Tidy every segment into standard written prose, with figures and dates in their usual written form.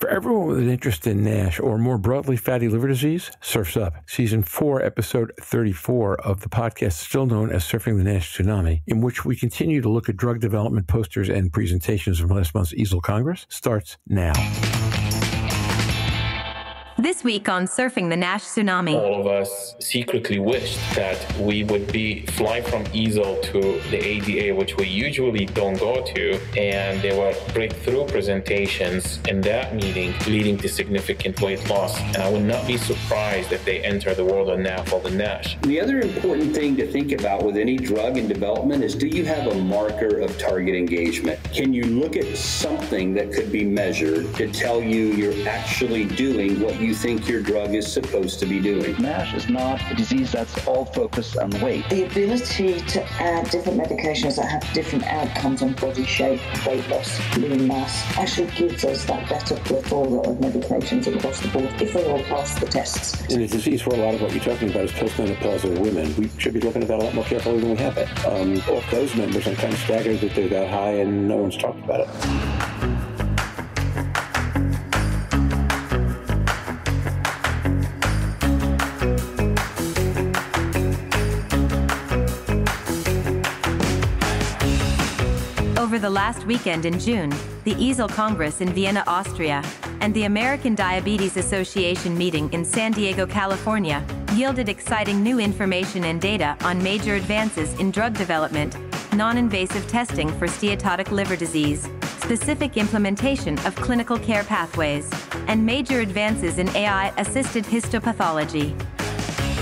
For everyone with an interest in NASH or more broadly fatty liver disease, Surf's Up. Season 4, episode 34 of the podcast, still known as Surfing the NASH Tsunami, in which we continue to look at drug development posters and presentations from last month's EASL Congress, starts now. This week on Surfing the NASH Tsunami. All of us secretly wished that we would fly from EASL to the ADA, which we usually don't go to, and there were breakthrough presentations in that meeting leading to significant weight loss. And I would not be surprised if they enter the world of NAFL and NASH. The other important thing to think about with any drug in development is, do you have a marker of target engagement? Can you look at something that could be measured to tell you you're actually doing what you think your drug is supposed to be doing? NASH is not a disease that's all focused on weight. The ability to add different medications that have different outcomes on body shape, weight loss, lean mass, actually gives us that better plethora of medications across the board if they all pass the tests. In a disease where a lot of what you're talking about is postmenopausal women, we should be looking at that a lot more carefully than we have it. Of those numbers, I'm kind of staggered that they're that high and no one's talked about it. Over the last weekend in June, the EASL Congress in Vienna, Austria, and the American Diabetes Association meeting in San Diego, California, yielded exciting new information and data on major advances in drug development, non-invasive testing for steatotic liver disease, specific implementation of clinical care pathways, and major advances in AI-assisted histopathology.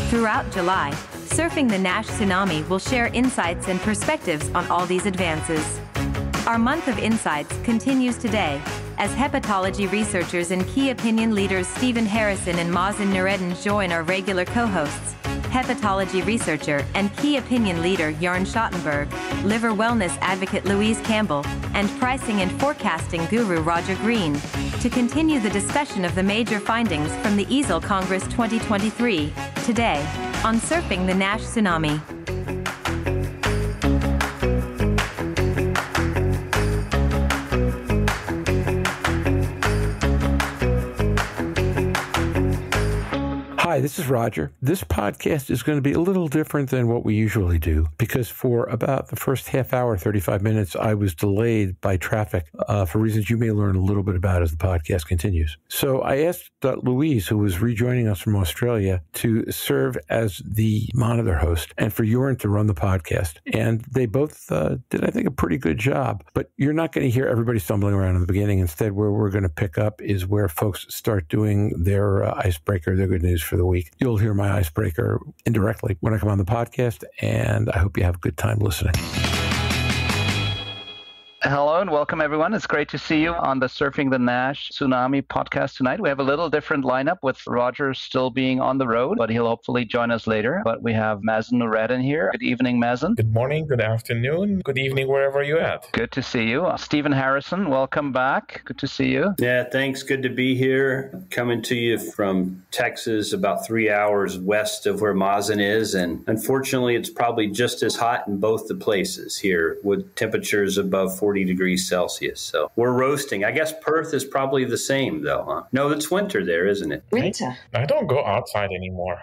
Throughout July, Surfing the NASH Tsunami will share insights and perspectives on all these advances. Our month of insights continues today as hepatology researchers and key opinion leaders Stephen Harrison and Mazen Noureddin join our regular co-hosts, hepatology researcher and key opinion leader Jörn Schattenberg, liver wellness advocate Louise Campbell, and pricing and forecasting guru Roger Green, to continue the discussion of the major findings from the EASL Congress 2023, today, on Surfing the NASH Tsunami. Hi, this is Roger. This podcast is going to be a little different than what we usually do because for about the first half hour, 35 minutes, I was delayed by traffic for reasons you may learn a little bit about as the podcast continues. So I asked Louise, who was rejoining us from Australia, to serve as the monitor host and for Jörn to run the podcast. And they both did, I think, a pretty good job. But you're not going to hear everybody stumbling around in the beginning. Instead, where we're going to pick up is where folks start doing their icebreaker, their good news for the week. You'll hear my icebreaker indirectly when I come on the podcast, and I hope you have a good time listening. Hello and welcome, everyone. It's great to see you on the Surfing the NASH Tsunami podcast tonight. We have a little different lineup with Roger still being on the road, but he'll hopefully join us later. But we have Mazen Noureddin here. Good evening, Mazen. Good morning, good afternoon, good evening, wherever you're at. Good to see you. Stephen Harrison, welcome back. Good to see you. Yeah, thanks. Good to be here. Coming to you from Texas, about 3 hours west of where Mazen is. And unfortunately, it's probably just as hot in both the places here with temperatures above 40 degrees Celsius. So we're roasting. I guess Perth is probably the same, though, huh? No, it's winter there, isn't it? Winter. I don't go outside anymore.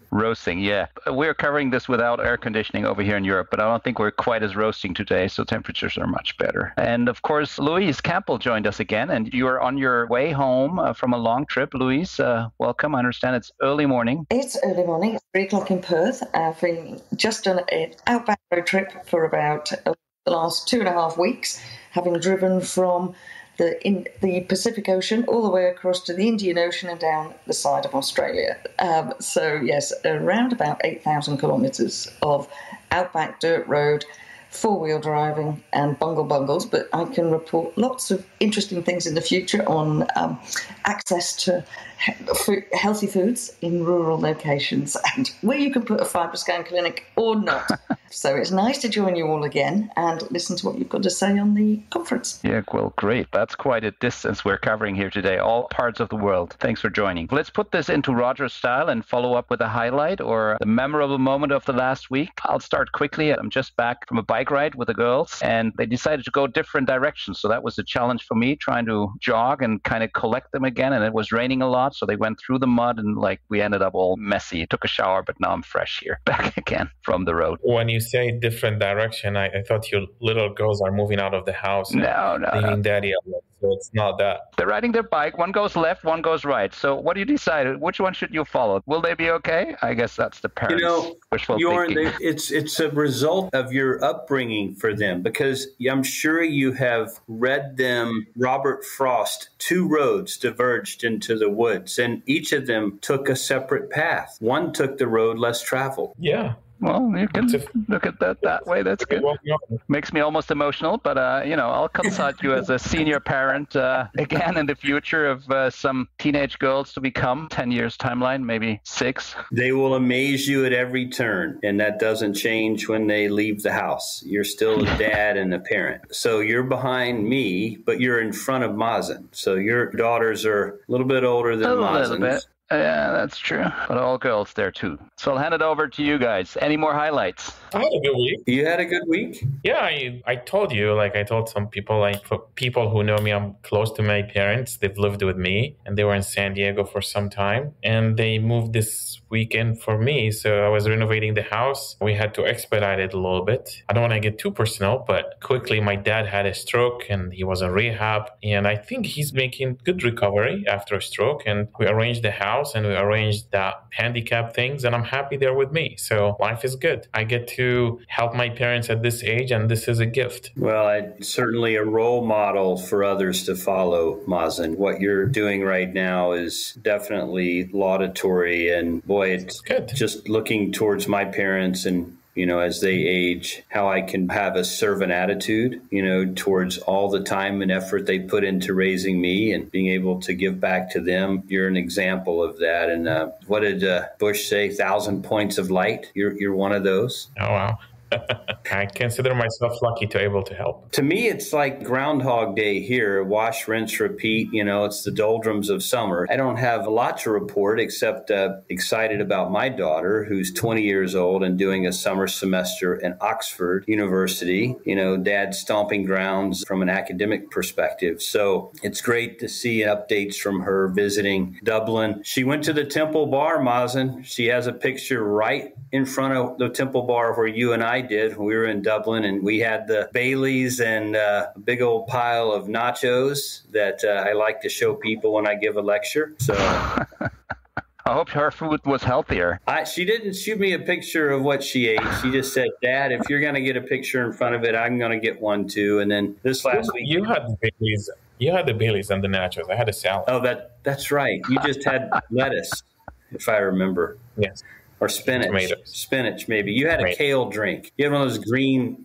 Roasting, yeah. We're covering this without air conditioning over here in Europe, but I don't think we're quite as roasting today, so temperatures are much better. And of course, Louise Campbell joined us again, and you're on your way home from a long trip. Louise, welcome. I understand it's early morning. It's early morning. It's 3 o'clock in Perth. I've been just done an outback road trip for about the last 2.5 weeks, having driven from in the Pacific Ocean all the way across to the Indian Ocean and down the side of Australia. So yes, around about 8,000 kilometres of outback dirt road, 4-wheel driving and bungles, but I can report lots of interesting things in the future on access to healthy foods in rural locations and where you can put a FibroScan clinic or not. So it's nice to join you all again and listen to what you've got to say on the conference. Yeah, well, great. That's quite a distance we're covering here today, all parts of the world. Thanks for joining. Let's put this into Roger's style and follow up with a highlight or the memorable moment of the last week. I'll start quickly. I'm just back from a bike ride with the girls, and they decided to go different directions. So that was a challenge for me, trying to jog and kind of collect them again. And it was raining a lot, so they went through the mud, and we ended up all messy. Took a shower, but now I'm fresh here, back again from the road. When you say different direction, I thought your little girls are moving out of the house. No. Leaving daddy alone. So it's not that. They're riding their bike. One goes left, one goes right. So what do you decide? Which one should you follow? Will they be okay? I guess that's the parents' wishful thinking. It's a result of your upbringing for them, because I'm sure you have read them Robert Frost. 2 roads diverged into the woods, and each of them took a separate path. One took the road less traveled. Yeah. Well, you can look at that way. That's good. Makes me almost emotional, but, I'll consult you as a senior parent again in the future of some teenage girls to become. 10 years timeline, maybe 6. They will amaze you at every turn, and that doesn't change when they leave the house. You're still a dad and a parent. So you're behind me, but you're in front of Mazen. So your daughters are a little bit older than Mazen's. Little bit. Yeah, that's true. But all girls there, too. So I'll hand it over to you guys. Any more highlights? I had a good week. You had a good week? Yeah, I told you, I told some people, for people who know me, I'm close to my parents. They've lived with me, and they were in San Diego for some time. And they moved this weekend for me. So I was renovating the house. We had to expedite it a little bit. I don't want to get too personal, but quickly my dad had a stroke, and he was in rehab. And I think he's making good recovery after a stroke. And we arranged the house, and we arranged the handicap things, and I'm happy they're with me. So life is good. I get to help my parents at this age, and this is a gift. Well, certainly a role model for others to follow, Mazen. What you're doing right now is definitely laudatory, and boy, it's good. Just looking towards my parents and as they age, how I can have a servant attitude, towards all the time and effort they put into raising me and being able to give back to them. You're an example of that. And what did Bush say? 1,000 points of light. You're one of those. Oh, wow. I consider myself lucky to be able to help. To me, it's like Groundhog Day here. Wash, rinse, repeat. It's the doldrums of summer. I don't have a lot to report except excited about my daughter, who's 20 years old and doing a summer semester in Oxford University. Dad's stomping grounds from an academic perspective. So it's great to see updates from her visiting Dublin. She went to the Temple Bar, Mazen. She has a picture right in front of the Temple Bar where you and I did when we were in Dublin, and we had the Baileys and a big old pile of nachos that I like to show people when I give a lecture. So I hope her food was healthier. She didn't shoot me a picture of what she ate. She just said, Dad, if you're going to get a picture in front of it, I'm going to get one too. And then this last week... You had the Baileys. You had the Baileys and the nachos. I had a salad. Oh, that's right. You just had lettuce, if I remember. Yes. Or spinach. Tomatoes. Spinach, maybe. You had a kale drink. You had one of those green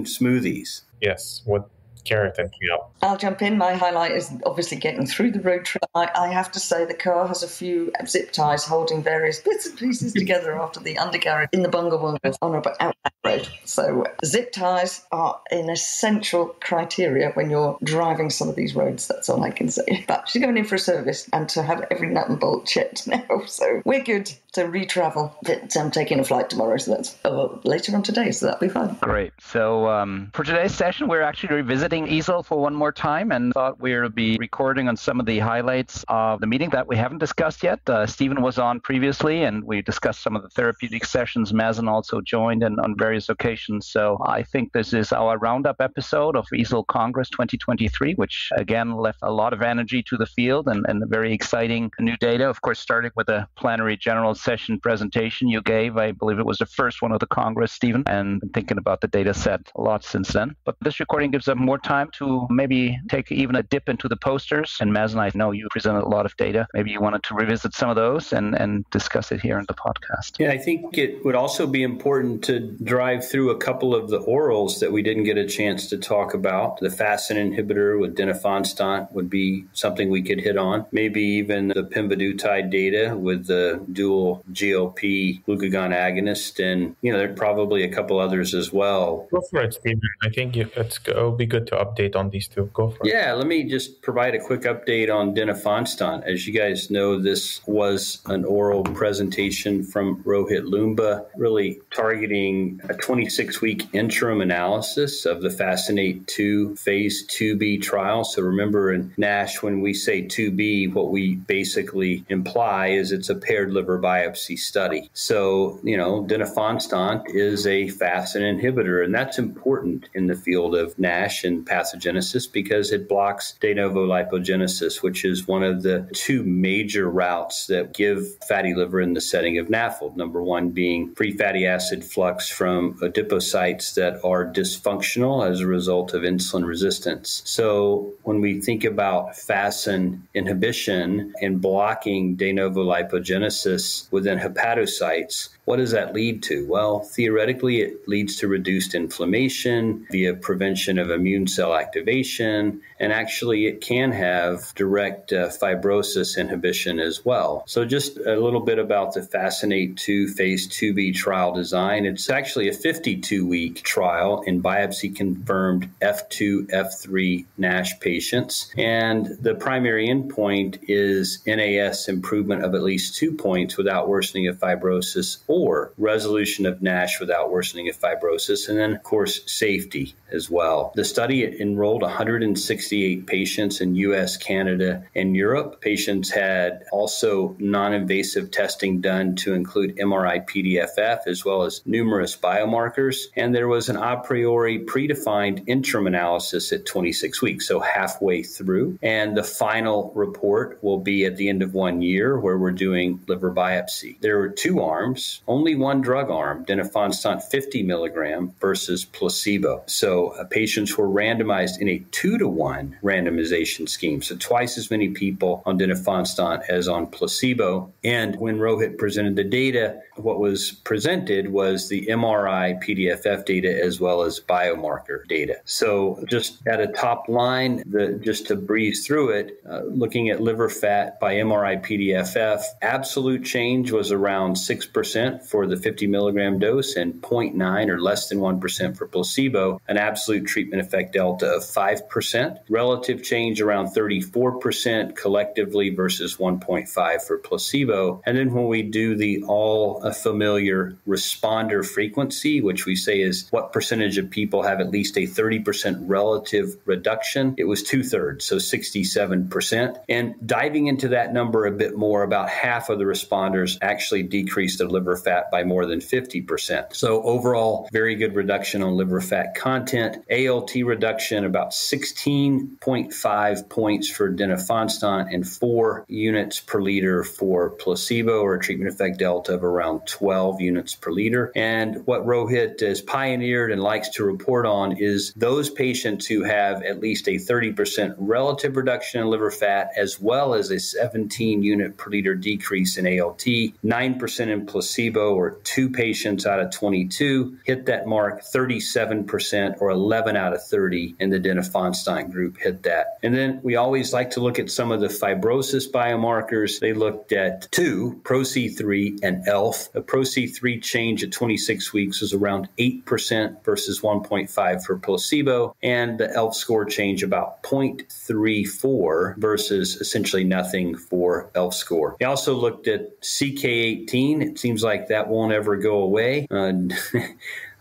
smoothies. Yes, with carrot and kale. I'll jump in. My highlight is obviously getting through the road trip. I have to say the car has a few zip ties holding various bits and pieces together after the undercarriage in the bungle on a out road. So zip ties are an essential criteria when you're driving some of these roads. That's all I can say. But she's going in for a service and to have every nut and bolt checked now. So we're good to retravel. But I'm taking a flight tomorrow, so that's later on today, so that'll be fun. Great. So for today's session, we're actually revisiting EASL for one more time, and thought we'll be recording on some of the highlights of the meeting that we haven't discussed yet. Stephen was on previously, and we discussed some of the therapeutic sessions. Mazen also joined and on various occasions. So I think this is our roundup episode of EASL Congress 2023, which again left a lot of energy to the field and very exciting new data. Of course, starting with a plenary general session presentation you gave. I believe it was the first one of the Congress, Stephen, and been thinking about the data set a lot since then. But this recording gives a more more time to maybe take even a dip into the posters. And Mazen, I know you presented a lot of data. Maybe you wanted to revisit some of those and discuss it here in the podcast. Yeah, I think it would also be important to drive through a couple of the orals that we didn't get a chance to talk about. The FASN inhibitor with denifanstat would be something we could hit on. Maybe even the pemvidutide data with the dual GLP glucagon agonist. And, there are probably a couple others as well. Go for it, Stephen. I think it'll be good to update on these two. Go for it. Yeah, let me just provide a quick update on denifanstat. As you guys know, this was an oral presentation from Rohit Loomba, really targeting a 26-week interim analysis of the FASCINATE-2 phase 2B trial. So remember in NASH, when we say 2B, what we basically imply is it's a paired liver biopsy study. So, denifanstat is a FASN inhibitor, and that's important in the field of NASH and pathogenesis because it blocks de novo lipogenesis, which is one of the two major routes that give fatty liver in the setting of NAFLD. Number one being free fatty acid flux from adipocytes that are dysfunctional as a result of insulin resistance. So when we think about FASN inhibition and blocking de novo lipogenesis within hepatocytes, what does that lead to? Well, theoretically, it leads to reduced inflammation via prevention of immune cell activation, and actually it can have direct fibrosis inhibition as well. So just a little bit about the FASCINATE-2 phase 2B trial design. It's actually a 52-week trial in biopsy-confirmed F2, F3 NASH patients, and the primary endpoint is NAS improvement of at least 2 points without worsening of fibrosis or resolution of NASH without worsening of fibrosis, and then, of course, safety as well. The study enrolled 168 patients in U.S., Canada, and Europe. Patients had also non-invasive testing done to include MRI-PDFF as well as numerous biomarkers, and there was an a priori predefined interim analysis at 26 weeks, so halfway through, and the final report will be at the end of 1 year where we're doing liver biopsy. There were two arms, only one drug arm, denifanstat 50 milligram versus placebo. So patients were randomized in a 2-to-1 randomization scheme, so twice as many people on denifanstat as on placebo. And when Rohit presented the data, what was presented was the MRI PDFF data as well as biomarker data. So just at a top line, just to breeze through it, looking at liver fat by MRI PDFF, absolute change was around 6% for the 50 milligram dose and 0.9 or less than 1% for placebo, an absolute treatment effect delta of 5%, relative change around 34% collectively versus 1.5 for placebo. And then when we do the all familiar responder frequency, which we say is what percentage of people have at least a 30% relative reduction, it was 2/3, so 67%. And diving into that number a bit more, about half of the responders actually decreased their liver fat by more than 50%. So overall, very good reduction on liver fat content. ALT reduction about 16.5 points for denifanstat and 4 units per liter for placebo, or a treatment effect delta of around 12 units per liter. And what Rohit has pioneered and likes to report on is those patients who have at least a 30% relative reduction in liver fat, as well as a 17 unit per liter decrease in ALT, 9% in placebo, or 2 patients out of 22 hit that mark, 37% or 11 out of 30 in the denifanstat group hit that. And then we always like to look at some of the fibrosis biomarkers. They looked at 2, ProC3 and ELF. A ProC3 change at 26 weeks was around 8% versus 1.5 for placebo, and the ELF score change about 0.34 versus essentially nothing for ELF score. They also looked at CK18. It seems like that won't ever go away.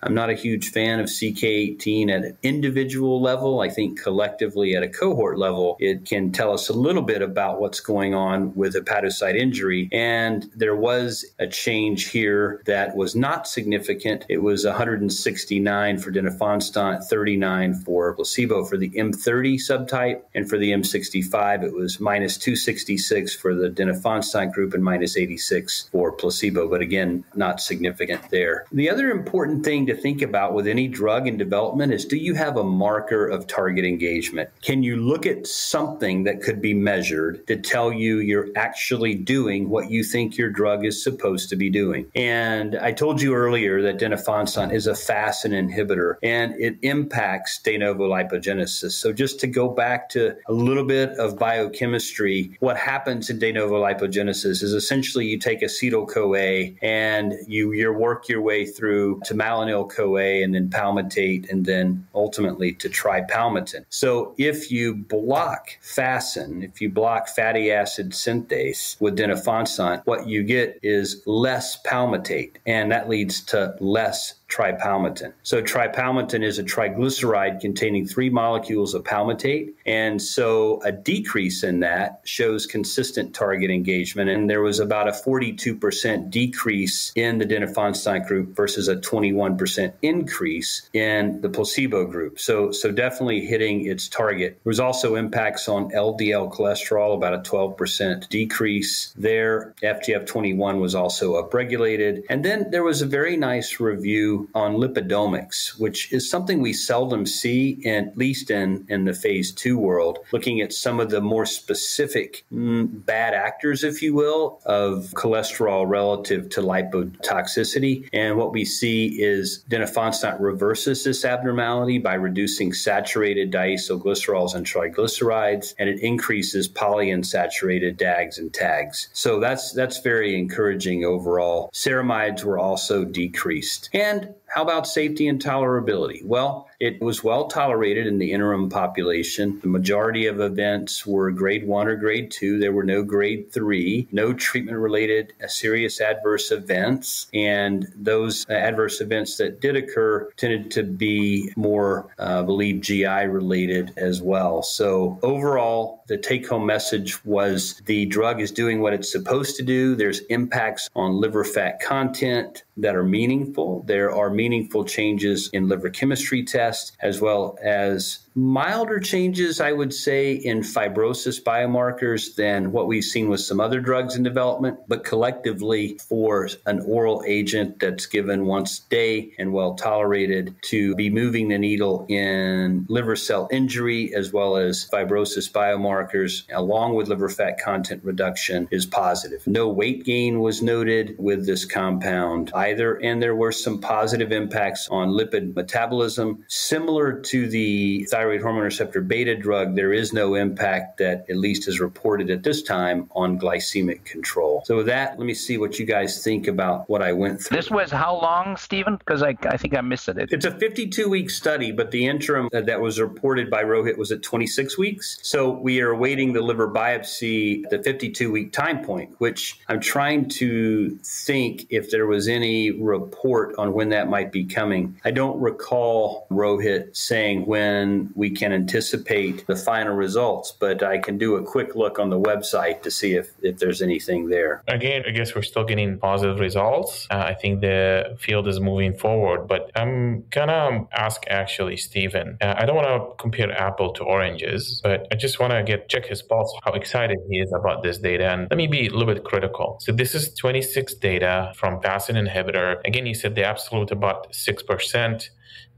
I'm not a huge fan of CK18 at an individual level. I think collectively at a cohort level, it can tell us a little bit about what's going on with hepatocyte injury. And there was a change here that was not significant. It was 169 for denifanstat, 39 for placebo for the M30 subtype. And for the M65, it was minus 266 for the denifanstat group and minus 86 for placebo. But again, not significant there. The other important thing to think about with any drug in development is, do you have a marker of target engagement? Can you look at something that could be measured to tell you you're actually doing what you think your drug is supposed to be doing? And I told you earlier that denifanstat is a FASN inhibitor, and it impacts de novo lipogenesis. So just to go back to a little bit of biochemistry, what happens in de novo lipogenesis is essentially you take acetyl-CoA and you work your way through to malonyl-CoA and then palmitate and then ultimately to tripalmitin. So if you block FASN, if you block fatty acid synthase with denifanstat, what you get is less palmitate, and that leads to less tripalmitin. So tripalmitin is a triglyceride containing 3 molecules of palmitate. And so a decrease in that shows consistent target engagement. And there was about a 42% decrease in the denifanstat group versus a 21% increase in the placebo group. So definitely hitting its target. There was also impacts on LDL cholesterol, about a 12% decrease there. FGF21 was also upregulated. And then there was a very nice review on lipidomics, which is something we seldom see, at least in the phase 2 world, looking at some of the more specific bad actors, if you will, of cholesterol relative to lipotoxicity. And what we see is denifanstat reverses this abnormality by reducing saturated diacylglycerols and triglycerides, and it increases polyunsaturated DAGs and TAGs. So that's very encouraging overall. Ceramides were also decreased. And how about safety and tolerability? Well, it was well tolerated in the interim population. The majority of events were grade 1 or grade 2. There were no grade 3, no treatment-related serious adverse events. And those adverse events that did occur tended to be more, I believe, GI-related as well. So overall, the take-home message was the drug is doing what it's supposed to do. There's impacts on liver fat content that are meaningful. There are meaningful changes in liver chemistry tests, as well as milder changes, I would say, in fibrosis biomarkers than what we've seen with some other drugs in development. But collectively, for an oral agent that's given once a day and well tolerated, to be moving the needle in liver cell injury as well as fibrosis biomarkers, along with liver fat content reduction, is positive. No weight gain was noted with this compound either, and there were some positive impacts on lipid metabolism. Similar to the thyroid hormone receptor beta drug, there is no impact that at least is reported at this time on glycemic control. So with that, let me see what you guys think about what I went through. This was how long, Stephen? Because I think I missed it. It's a 52-week study, but the interim that was reported by Rohit was at 26 weeks. So we are awaiting the liver biopsy at the 52-week time point, which I'm trying to think if there was any report on when that might be coming. I don't recall Rohit saying when we can anticipate the final results, but I can do a quick look on the website to see if there's anything there. Again, I guess we're still getting positive results. I think the field is moving forward, but I'm gonna ask actually Stephen. I don't want to compare apple to oranges, but I just want to check his pulse, how excited he is about this data. And let me be a little bit critical. So this is 26 data from FASN inhibitor. Again, he said the absolute about 6%.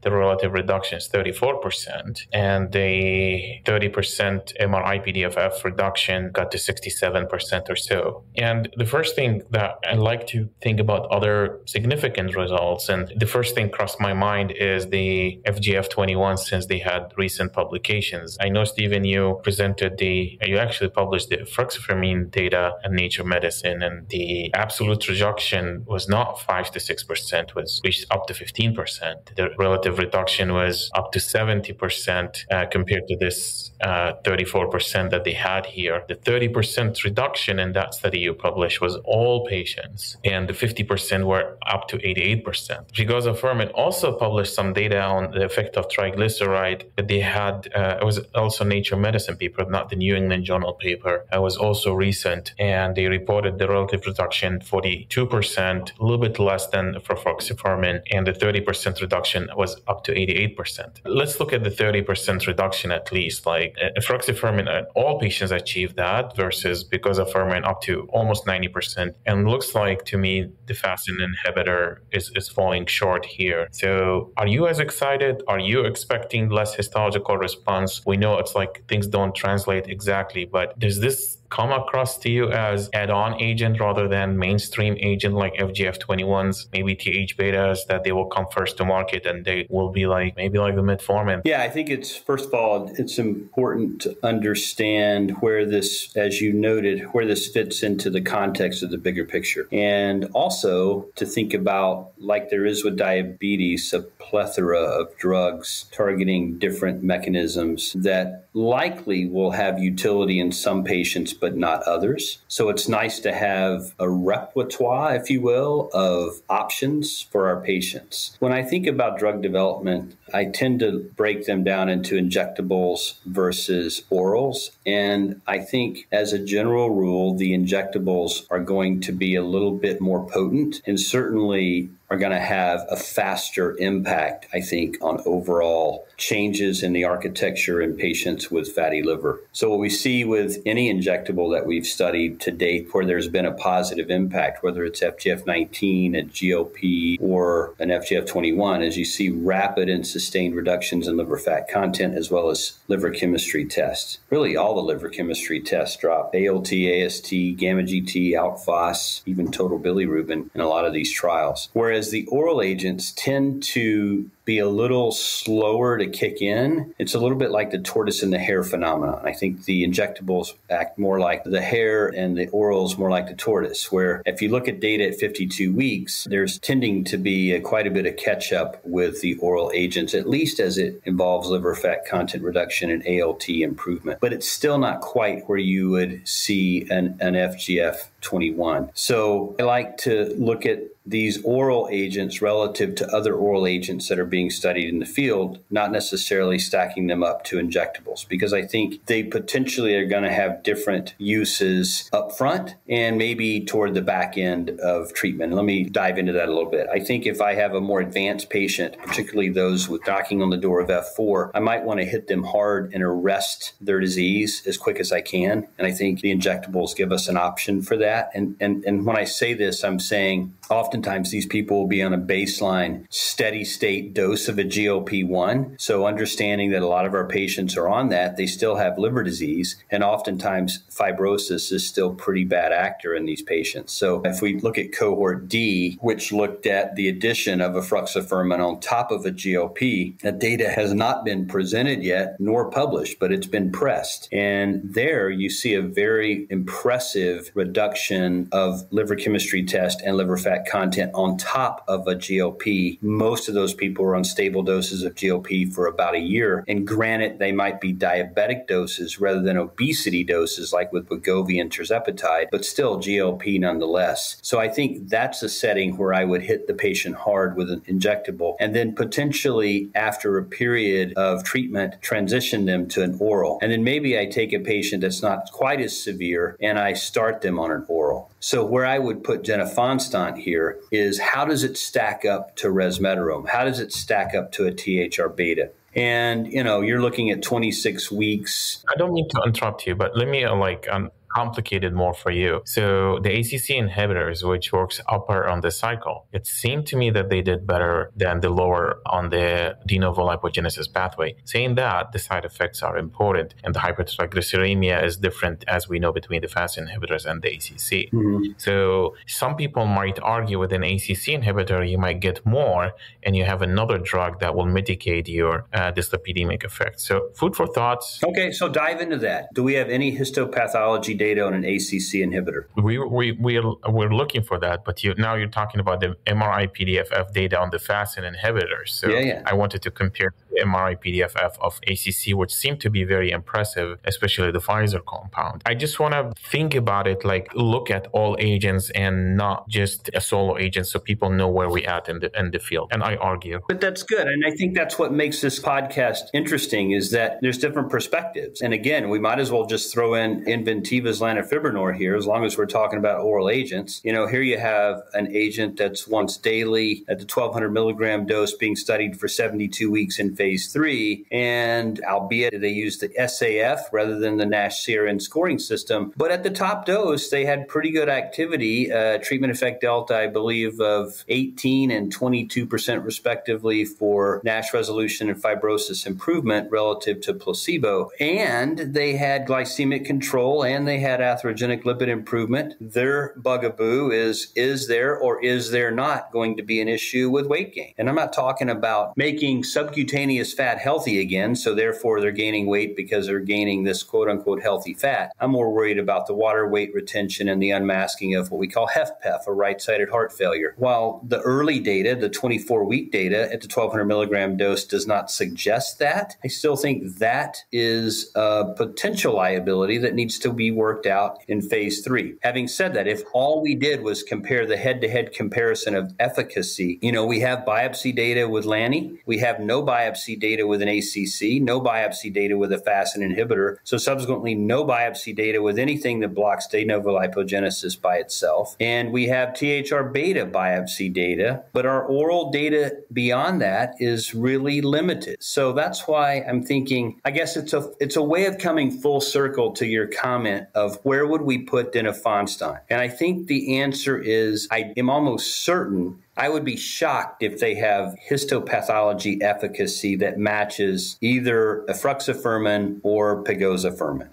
The relative reduction is 34%, and the 30% MRI-PDFF reduction got to 67% or so. And the first thing that I like to think about other significant results, and the first thing crossed my mind is the FGF21 since they had recent publications. I know, Stephen, you actually published the efruxifermin data in Nature Medicine, and the absolute reduction was not 5 to 6%, was reached up to 15%. The relative reduction was up to 70% compared to this 34% that they had here. The 30% reduction in that study you published was all patients, and the 50% were up to 88%. Pegozafermin also published some data on the effect of triglyceride that they had. It was also Nature Medicine paper, not the New England Journal paper. It was also recent, and they reported the relative reduction 42%, a little bit less than for efruxifermin, and the 30% reduction was up to 88%. Let's look at the 30% reduction at least. Like efruxifermin, all patients achieved that versus pegozafermin up to almost 90%. And it looks like to me the FASN inhibitor is falling short here. So are you as excited? Are you expecting less histological response? We know it's like things don't translate exactly, but does this come across to you as add-on agent rather than mainstream agent like FGF21s, maybe TH-betas, that they will come first to market and they will be like maybe like the metformin? Yeah, I think it's, first of all, it's important to understand where this, as you noted, where this fits into the context of the bigger picture. And also to think about, like there is with diabetes, a plethora of drugs targeting different mechanisms that likely will have utility in some patients, but not others. So it's nice to have a repertoire, if you will, of options for our patients. When I think about drug development, I tend to break them down into injectables versus orals. And I think as a general rule, the injectables are going to be a little bit more potent and certainly are going to have a faster impact, I think, on overall changes in the architecture in patients with fatty liver. So what we see with any injectable that we've studied to date where there's been a positive impact, whether it's FGF19, a GLP, or an FGF21, is you see rapid and sustained reductions in liver fat content as well as liver chemistry tests. Really, all the liver chemistry tests drop. ALT, AST, gamma GT, ALK phos, even total bilirubin in a lot of these trials. Whereas the oral agents tend to be a little slower to kick in. It's a little bit like the tortoise and the hare phenomenon. I think the injectables act more like the hare and the orals more like the tortoise, where if you look at data at 52 weeks, there's tending to be quite a bit of catch up with the oral agents, at least as it involves liver fat content reduction and ALT improvement. But it's still not quite where you would see an FGF21. So I like to look at these oral agents relative to other oral agents that are being studied in the field, not necessarily stacking them up to injectables, because I think they potentially are going to have different uses up front and maybe toward the back end of treatment. Let me dive into that a little bit. I think if I have a more advanced patient, particularly those with knocking on the door of F4, I might want to hit them hard and arrest their disease as quick as I can. And I think the injectables give us an option for that. And when I say this, I'm saying oftentimes these people will be on a baseline steady state dose of a GLP-1. So understanding that a lot of our patients are on that, they still have liver disease. And oftentimes fibrosis is still pretty bad actor in these patients. So if we look at cohort D, which looked at the addition of efruxifermin on top of a GLP, that data has not been presented yet nor published, but it's been pressed. And there you see a very impressive reduction of liver chemistry test and liver fat content on top of a GLP. Most of those people are on stable doses of GLP for about a year. And granted, they might be diabetic doses rather than obesity doses like with Wegovy and tirzepatide, but still GLP nonetheless. So I think that's a setting where I would hit the patient hard with an injectable and then potentially after a period of treatment, transition them to an oral. And then maybe I take a patient that's not quite as severe and I start them on an oral. So where I would put denifanstat here is how does it stack up to resmetirom? How does it stack up to a THR beta? And, you're looking at 26 weeks. I don't mean to interrupt you, but let me complicate it more for you. So the ACC inhibitors, which works upper on the cycle, it seemed to me that they did better than the lower on the de novo lipogenesis pathway. Saying that, the side effects are important and the hypertriglyceridemia is different, as we know, between the FASN inhibitors and the ACC. Mm-hmm. So some people might argue with an ACC inhibitor, you might get more and you have another drug that will mitigate your dyslipidemic effect. So food for thoughts. Okay, so dive into that. Do we have any histopathology data on an ACC inhibitor? We're looking for that, but now you're talking about the MRI-PDFF data on the FASN inhibitors. So yeah. I wanted to compare the MRI-PDFF of ACC, which seemed to be very impressive, especially the Pfizer compound. I just want to think about it, look at all agents and not just a solo agent, so people know where we at in the field. And I argue. But that's good. And I think that's what makes this podcast interesting, is that there's different perspectives. And again, we might as well just throw in Inventiva as lanifibranor here, as long as we're talking about oral agents. Here you have an agent that's once daily at the 1,200 milligram dose being studied for 72 weeks in phase 3. And albeit they used the SAF rather than the NASH CRN scoring system, but at the top dose, they had pretty good activity, treatment effect delta, I believe, of 18 and 22% respectively for NASH resolution and fibrosis improvement relative to placebo. And they had glycemic control and they had atherogenic lipid improvement. Their bugaboo is there or is there not going to be an issue with weight gain? And I'm not talking about making subcutaneous fat healthy again, so therefore they're gaining weight because they're gaining this quote-unquote healthy fat. I'm more worried about the water weight retention and the unmasking of what we call HFpEF, or right-sided heart failure. While the early data, the 24-week data at the 1,200 milligram dose does not suggest that, I still think that is a potential liability that needs to be worked out in phase 3. Having said that, if all we did was compare the head-to-head comparison of efficacy, we have biopsy data with Lani, we have no biopsy data with an ACC, no biopsy data with a FASN inhibitor, so subsequently no biopsy data with anything that blocks de novo lipogenesis by itself. And we have THR beta biopsy data, but our oral data beyond that is really limited. So that's why I'm thinking, I guess it's a way of coming full circle to your comment of where would we put denifanstat? And I think the answer is, I am almost certain, I would be shocked if they have histopathology efficacy that matches either efruxifermin or pegozafermin.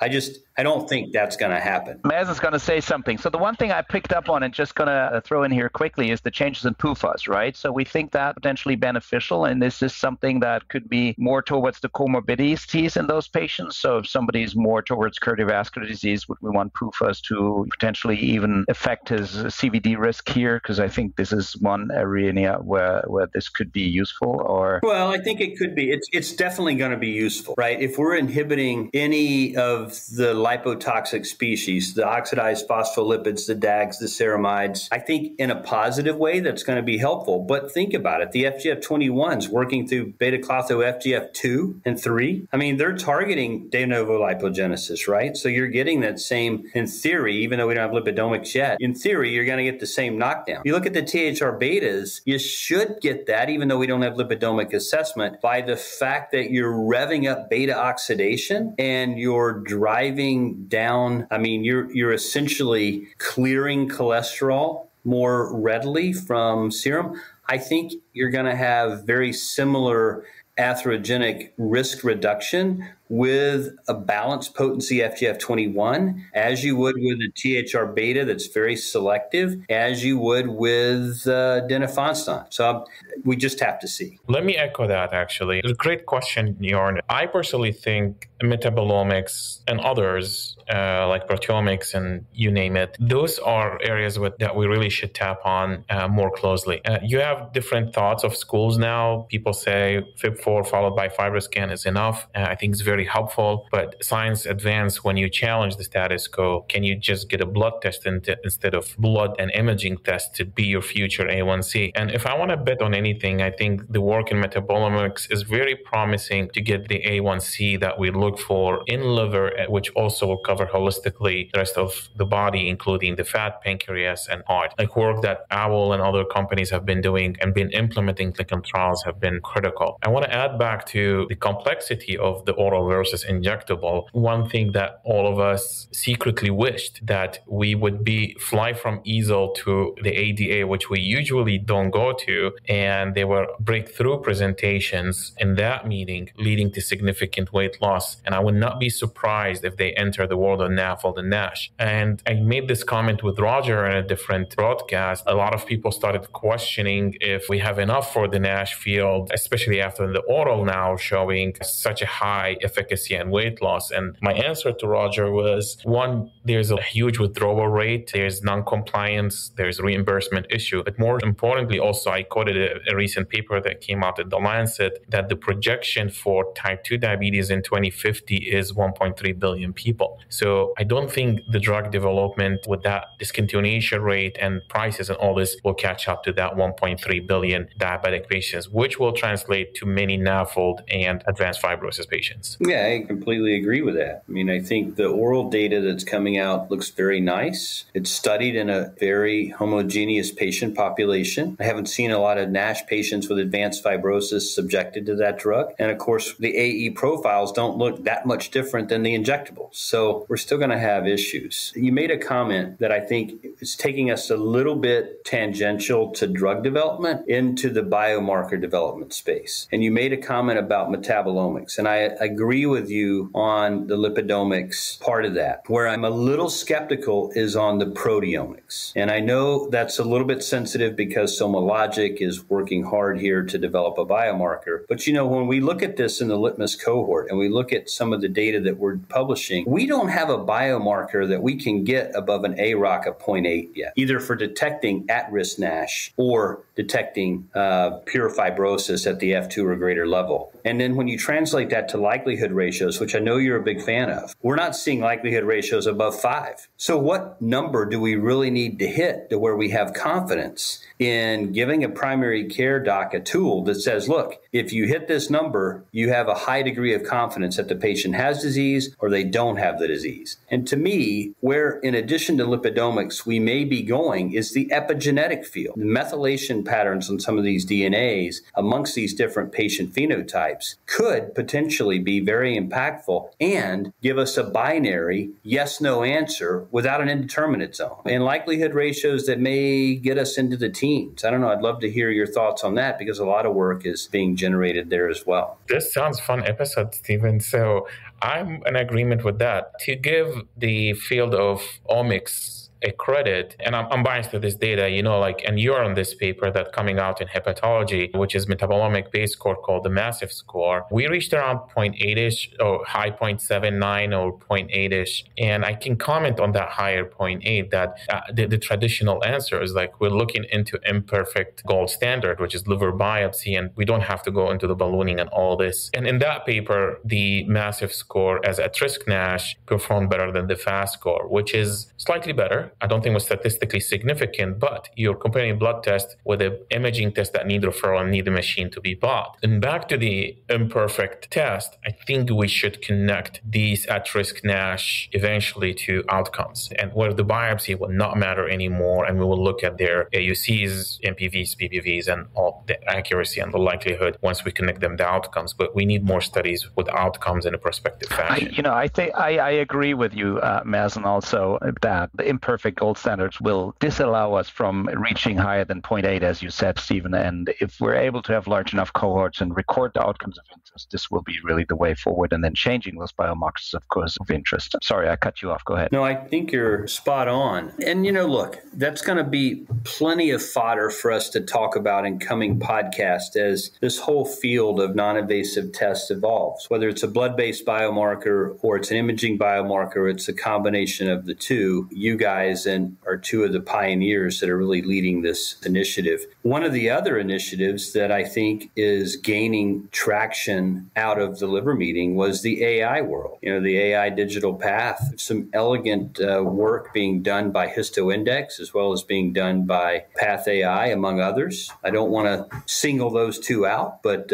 I don't think that's going to happen. Mazen's going to say something. So the one thing I picked up on and just going to throw in here quickly is the changes in PUFAs, right? So we think that potentially beneficial, and this is something that could be more towards the comorbidities in those patients. So if somebody's more towards cardiovascular disease, would we want PUFAs to potentially even affect his CVD risk here? Because I think this is one area where this could be useful. Or well, I think it could be. It's definitely going to be useful, right? If we're inhibiting any of the lipotoxic species, the oxidized phospholipids, the DAGs, the ceramides, I think in a positive way that's going to be helpful. But think about it. The FGF21s working through beta-klotho FGF2 and 3. I mean, they're targeting de novo lipogenesis, right? So you're getting that same, in theory, even though we don't have lipidomics yet, in theory, you're going to get the same knockdown. You look at the THR betas, you should get that, even though we don't have lipidomic assessment, by the fact that you're revving up beta oxidation and you're driving down, you're essentially clearing cholesterol more readily from serum. I think you're going to have very similar atherogenic risk reduction with a balanced potency FGF21, as you would with a THR beta that's very selective, as you would with denifanstat. So we just have to see. Let me echo that, actually. It's a great question, Jörn. I personally think metabolomics and others, like proteomics and you name it, those are areas that we really should tap on more closely. You have different thoughts of schools now. People say FIB4 followed by FibroScan is enough. I think it's very helpful, but science advanced when you challenge the status quo. Can you just get a blood test instead of blood and imaging test to be your future A1C? And if I want to bet on anything, I think the work in metabolomics is very promising to get the A1C that we look for in liver, which also will cover holistically the rest of the body, including the fat, pancreas, and heart. Like work that OWL and other companies have been doing and been implementing clinical trials have been critical. I want to add back to the complexity of the oral versus injectable. One thing that all of us secretly wished that we would fly from EASL to the ADA, which we usually don't go to, and there were breakthrough presentations in that meeting leading to significant weight loss. And I would not be surprised if they enter the world of NAFLD and NASH. And I made this comment with Roger in a different broadcast. A lot of people started questioning if we have enough for the NASH field, especially after the oral now showing such a high efficacy and weight loss. And my answer to Roger was, one, there's a huge withdrawal rate, there's non-compliance, there's reimbursement issue. But more importantly, also, I quoted a recent paper that came out at The Lancet that the projection for type 2 diabetes in 2050 is 1.3 billion people. So I don't think the drug development with that discontinuation rate and prices and all this will catch up to that 1.3 billion diabetic patients, which will translate to many NAFLD and advanced fibrosis patients. Yeah, I completely agree with that. I mean, I think the oral data that's coming out looks very nice. It's studied in a very homogeneous patient population. I haven't seen a lot of NASH patients with advanced fibrosis subjected to that drug. And of course, the AE profiles don't look that much different than the injectables. So we're still going to have issues. You made a comment that I think is taking us a little bit tangential to drug development into the biomarker development space. And you made a comment about metabolomics. And I agree with you on the lipidomics part of that. Where I'm a little skeptical is on the proteomics. And I know that's a little bit sensitive because SomaLogic is working hard here to develop a biomarker. But when we look at this in the litmus cohort and we look at some of the data that we're publishing, we don't have a biomarker that we can get above an AROC of 0.8 yet, either for detecting at-risk NASH or detecting pure fibrosis at the F2 or greater level. And then when you translate that to likelihood ratios, which I know you're a big fan of, we're not seeing likelihood ratios above 5. So what number do we really need to hit to where we have confidence in giving a primary care doc a tool that says, look, if you hit this number, you have a high degree of confidence that the patient has disease or they don't have the disease. And to me, where in addition to lipidomics, we may be going is the epigenetic field. The methylation patterns on some of these DNAs amongst these different patient phenotypes could potentially be very impactful and give us a binary yes-no answer without an indeterminate zone and likelihood ratios that may get us into the teens. I don't know. I'd love to hear your thoughts on that because a lot of work is being generated there as well. This sounds fun episode, Stephen. So I'm in agreement with that. To give the field of omics a credit, and I'm biased to this data, and you're on this paper that's coming out in hepatology, which is metabolomic-based score called the MASSIVE score. We reached around 0.8-ish or high 0.79 or 0.8-ish. And I can comment on that higher 0.8 that the traditional answer is like we're looking into imperfect gold standard, which is liver biopsy, and we don't have to go into the ballooning and all this. And in that paper, the MASSIVE score as at-risk NASH performed better than the FAST score, which is slightly better. I don't think it was statistically significant, but you're comparing a blood test with an imaging test that need referral and need a machine to be bought. And back to the imperfect test, I think we should connect these at-risk NASH eventually to outcomes, and where the biopsy will not matter anymore, and we will look at their AUCs, MPVs, PPVs, and all the accuracy and the likelihood once we connect them to outcomes. But we need more studies with outcomes in a prospective fashion. I think I agree with you, Mazen, also that the imperfect gold standards will disallow us from reaching higher than 0.8, as you said, Stephen. And if we're able to have large enough cohorts and record the outcomes of interest, this will be really the way forward. And then changing those biomarkers, of course, of interest. Sorry, I cut you off. Go ahead. No, I think you're spot on. And, look, that's going to be plenty of fodder for us to talk about in coming podcasts as this whole field of non-invasive tests evolves. Whether it's a blood-based biomarker or it's an imaging biomarker, it's a combination of the two. You guys and are two of the pioneers that are really leading this initiative. One of the other initiatives that I think is gaining traction out of the liver meeting was the AI world. The AI digital path. Some elegant work being done by HistoIndex as well as being done by Path AI, among others. I don't want to single those two out, but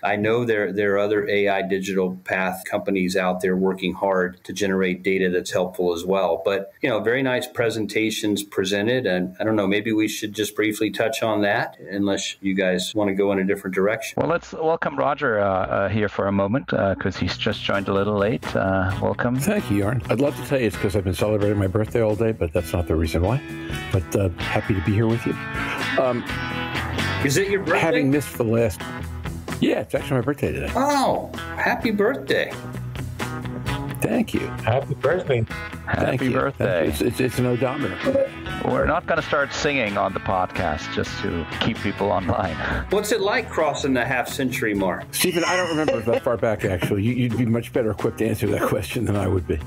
I know there are other AI digital path companies out there working hard to generate data that's helpful as well. But, very nice presentations presented, and I don't know, maybe we should just briefly touch on that unless you guys want to go in a different direction. Well, let's welcome Roger here for a moment because he's just joined a little late. Welcome. Thank you, Jörn. I'd love to tell you it's because I've been celebrating my birthday all day, but that's not the reason why. But happy to be here with you. Is it your birthday? Having missed the last... Yeah, it's actually my birthday today. Oh, happy birthday. Thank you. Happy birthday. Happy birthday. It's an odometer. We're not going to start singing on the podcast just to keep people online. What's it like crossing the half-century mark? Stephen, I don't remember that far back, actually. You'd be much better equipped to answer that question than I would be.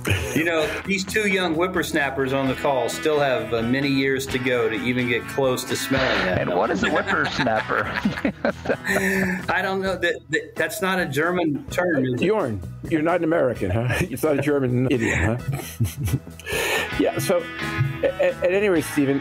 These two young whippersnappers on the call still have many years to go to even get close to smelling that. And what is a whippersnapper? I don't know. That's not a German term, is it? Jörn, you're not an American, huh? It's not a German idiom, huh? Yeah, so at any rate, Stephen,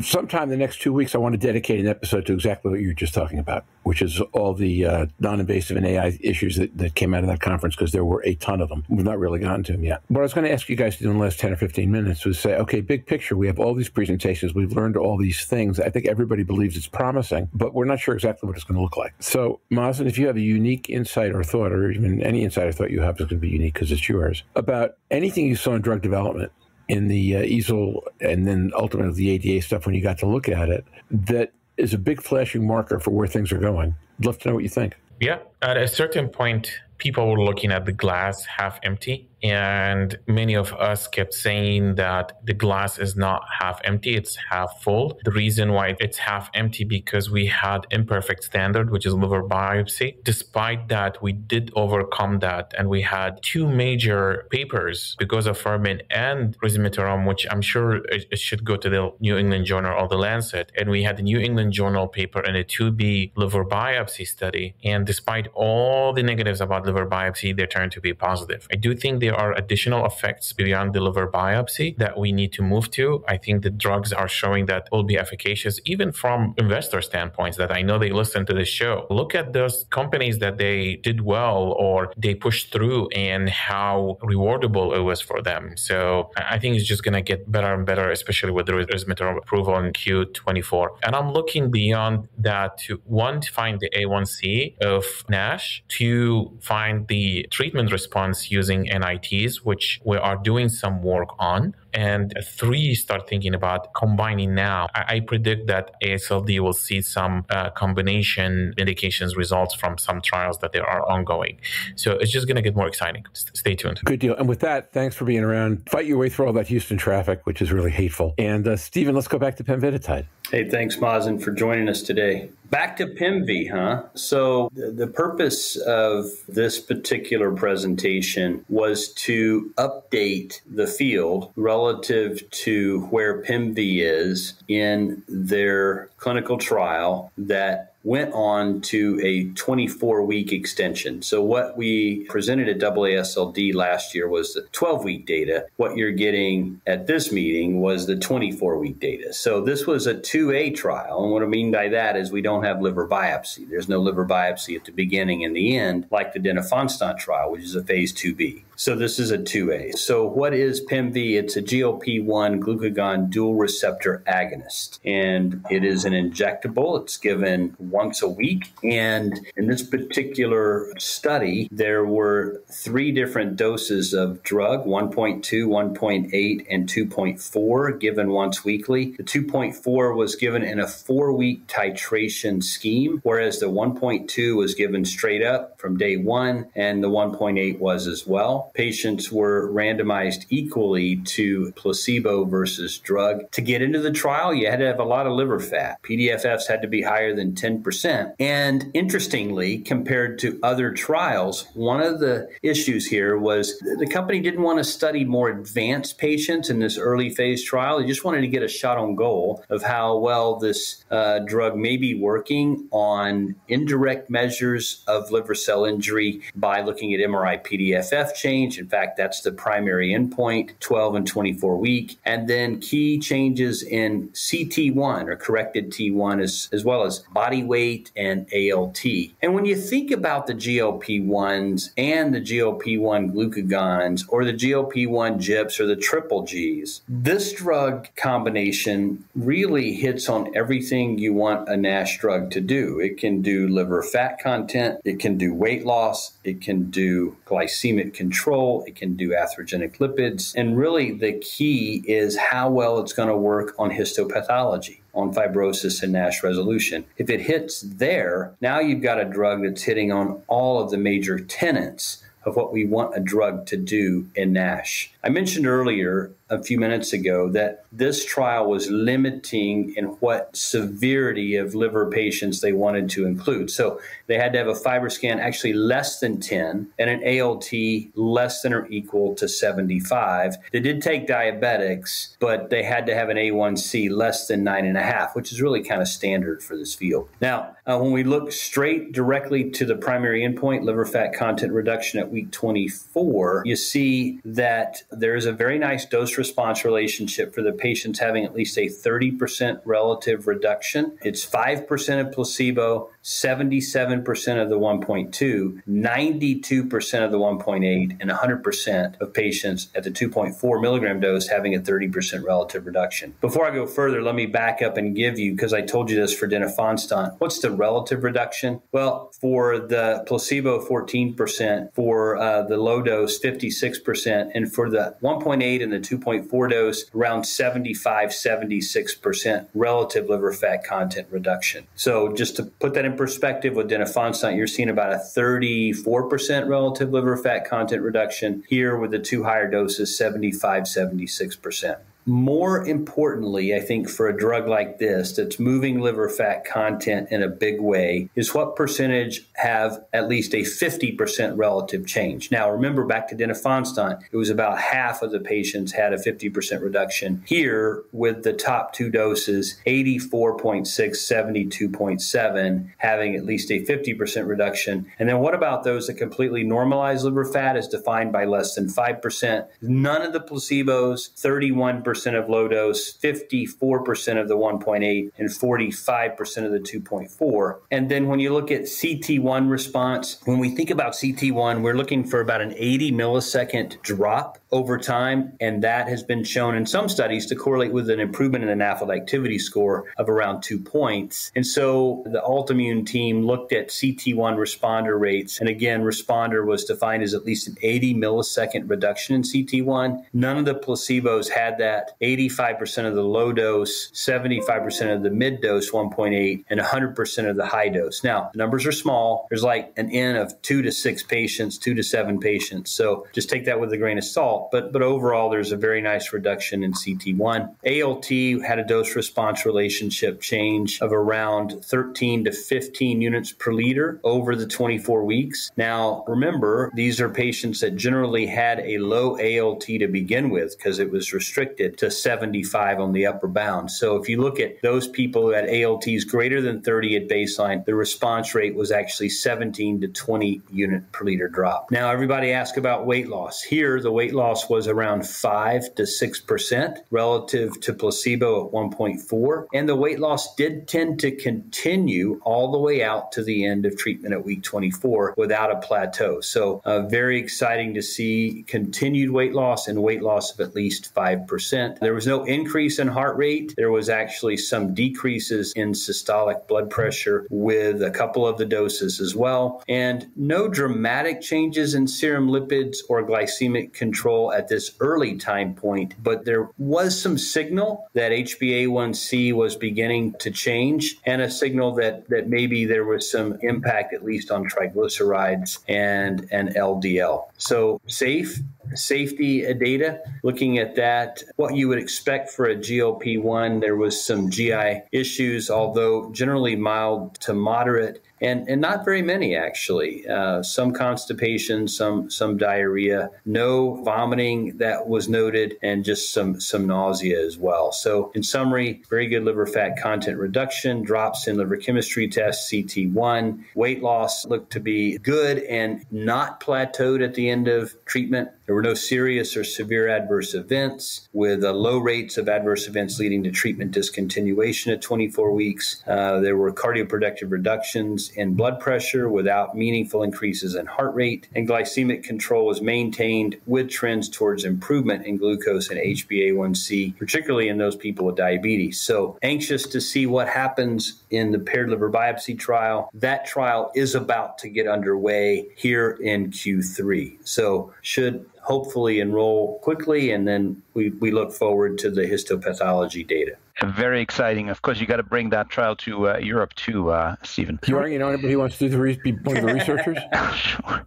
sometime in the next 2 weeks, I want to dedicate an episode to exactly what you were just talking about, which is all the non-invasive and AI issues that came out of that conference, because there were a ton of them. We've not really gotten to them yet. What I was going to ask you guys to do in the last 10 or 15 minutes was say, okay, big picture, we have all these presentations, we've learned all these things. I think everybody believes it's promising, but we're not sure exactly what it's going to look like. So, Mazen, if you have a unique insight or thought, or even any insight or thought you have is going to be unique because it's yours, about anything you saw in drug development in the EASL and then ultimately the ADA stuff when you got to look at it, that is a big flashing marker for where things are going. I'd love to know what you think. Yeah, at a certain point, people were looking at the glass half empty. And many of us kept saying that the glass is not half empty, it's half full. The reason why it's half empty because we had imperfect standard, which is liver biopsy. Despite that, we did overcome that. And we had two major papers, pegozafermin and resmetirom, which I'm sure it should go to the New England Journal or the Lancet. And we had the New England Journal paper in a 2B liver biopsy study. And despite all the negatives about liver biopsy, they turned to be positive. I do think there are additional effects beyond the liver biopsy that we need to move to. I think the drugs are showing that will be efficacious, even from investor standpoints that I know they listen to the show. Look at those companies that they did well or they pushed through and how rewardable it was for them. So I think it's just going to get better and better, especially with the resmetirom approval in Q24. And I'm looking beyond that to, one, to find the A1C of NASH, to find the treatment response using NITs, which we are doing some work on. And 3, start thinking about combining now. I predict that AASLD will see some combination indications results from some trials that they are ongoing. So it's just going to get more exciting. Stay tuned. Good deal. And with that, thanks for being around. Fight your way through all that Houston traffic, which is really hateful. And Stephen, let's go back to pemvidutide. Hey, thanks, Mazen, for joining us today. Back to PEMV, huh? So the purpose of this particular presentation was to update the field relative to where PEMV is in their clinical trial that went on to a 24-week extension. So what we presented at AASLD last year was the 12-week data. What you're getting at this meeting was the 24-week data. So this was a 2A trial. And what I mean by that is we don't have liver biopsy. There's no liver biopsy at the beginning and the end, like the denifanstat trial, which is a phase 2B. So this is a 2A. So what is PEMV? It's a GLP-1 glucagon dual receptor agonist. And it is an injectable. It's given once a week. And in this particular study, there were 3 different doses of drug, 1.2, 1.8, and 2.4, given once weekly. The 2.4 was given in a 4-week titration scheme, whereas the 1.2 was given straight up from day 1, and the 1.8 was as well. Patients were randomized equally to placebo versus drug. To get into the trial, you had to have a lot of liver fat. PDFFs had to be higher than 10%. And interestingly, compared to other trials, one of the issues here was the company didn't want to study more advanced patients in this early phase trial. They just wanted to get a shot on goal of how well this drug may be working on indirect measures of liver cell injury by looking at MRI PDFF change. In fact, that's the primary endpoint, 12 and 24 week. And then key changes in CT1 or corrected T1 as well as body weight and ALT. And when you think about the GLP-1s and the GLP-1 glucagons or the GLP-1 GIPs or the triple Gs, this drug combination really hits on everything you want a NASH drug to do. It can do liver fat content, it can do weight loss, it can do glycemic control, it can do atherogenic lipids, and really the key is how well it's going to work on histopathology, on fibrosis and NASH resolution. If it hits there, now you've got a drug that's hitting on all of the major tenets of what we want a drug to do in NASH. I mentioned earlier, a few minutes ago, that this trial was limiting in what severity of liver patients they wanted to include. So they had to have a FibroScan actually less than 10 and an ALT less than or equal to 75. They did take diabetics, but they had to have an A1C less than 9.5, which is really kind of standard for this field. Now, when we look straight directly to the primary endpoint, liver fat content reduction at week 24, you see that there is a very nice dose dose-response relationship for the patients having at least a 30% relative reduction. It's 5% of placebo, 77% of the 1.2, 92% of the 1.8, and 100% of patients at the 2.4 milligram dose having a 30% relative reduction. Before I go further, let me back up and give you, because I told you this for denifanstat, what's the relative reduction? Well, for the placebo, 14%, for the low dose, 56%, and for the 1.8 and the 2.4 dose, around 76% relative liver fat content reduction. So just to put that in perspective, with denifanstat, you're seeing about a 34% relative liver fat content reduction. Here with the two higher doses, 76%. More importantly, I think for a drug like this that's moving liver fat content in a big way is what percentage have at least a 50% relative change. Now, remember back to denifanstat, it was about half of the patients had a 50% reduction. Here, with the top two doses, 84.6, 72.7, having at least a 50% reduction. And then what about those that completely normalize liver fat as defined by less than 5%? None of the placebos, 31% of low dose, 54% of the 1.8, and 45% of the 2.4. And then when you look at CT1 response, when we think about CT1, we're looking for about an 80 millisecond drop over time, and that has been shown in some studies to correlate with an improvement in the NAFLD activity score of around 2 points. And so the Altimmune team looked at CT1 responder rates, and again, responder was defined as at least an 80 millisecond reduction in CT1. None of the placebos had that. 85% of the low dose, 75% of the mid dose 1.8, and 100% of the high dose. Now, the numbers are small. There's like an N of 2 to 6 patients, 2 to 7 patients. So just take that with a grain of salt. But overall, there's a very nice reduction in CT1. ALT had a dose-response relationship change of around 13 to 15 units per liter over the 24 weeks. Now, remember, these are patients that generally had a low ALT to begin with because it was restricted to 75 on the upper bound. So if you look at those people who had ALTs greater than 30 at baseline, the response rate was actually 17 to 20 unit per liter drop. Now, everybody asked about weight loss. Here, the weight loss was around 5 to 6% relative to placebo at 1.4. And the weight loss did tend to continue all the way out to the end of treatment at week 24 without a plateau. So very exciting to see continued weight loss and weight loss of at least 5%. There was no increase in heart rate. There was actually some decreases in systolic blood pressure with a couple of the doses as well. And no dramatic changes in serum lipids or glycemic control at this early time point, but there was some signal that HbA1c was beginning to change and a signal that maybe there was some impact at least on triglycerides and LDL. So safety data, looking at that, what you would expect for a GLP-1, there was some GI issues, although generally mild to moderate, and not very many actually. Some constipation, some diarrhea, no vomiting that was noted, and just some nausea as well. So in summary, very good liver fat content reduction, drops in liver chemistry tests, CT1, weight loss looked to be good and not plateaued at the end of treatment. There were no serious or severe adverse events, with low rates of adverse events leading to treatment discontinuation at 24 weeks. There were cardioprotective reductions in blood pressure without meaningful increases in heart rate, and glycemic control was maintained with trends towards improvement in glucose and HbA1c, particularly in those people with diabetes. So anxious to see what happens in the paired liver biopsy trial. That trial is about to get underway here in Q3. So should hopefully enroll quickly, and then we look forward to the histopathology data. Very exciting. Of course, you got to bring that trial to Europe too, Stephen. You know anybody who wants to be one of the researchers? Sure.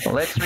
Let's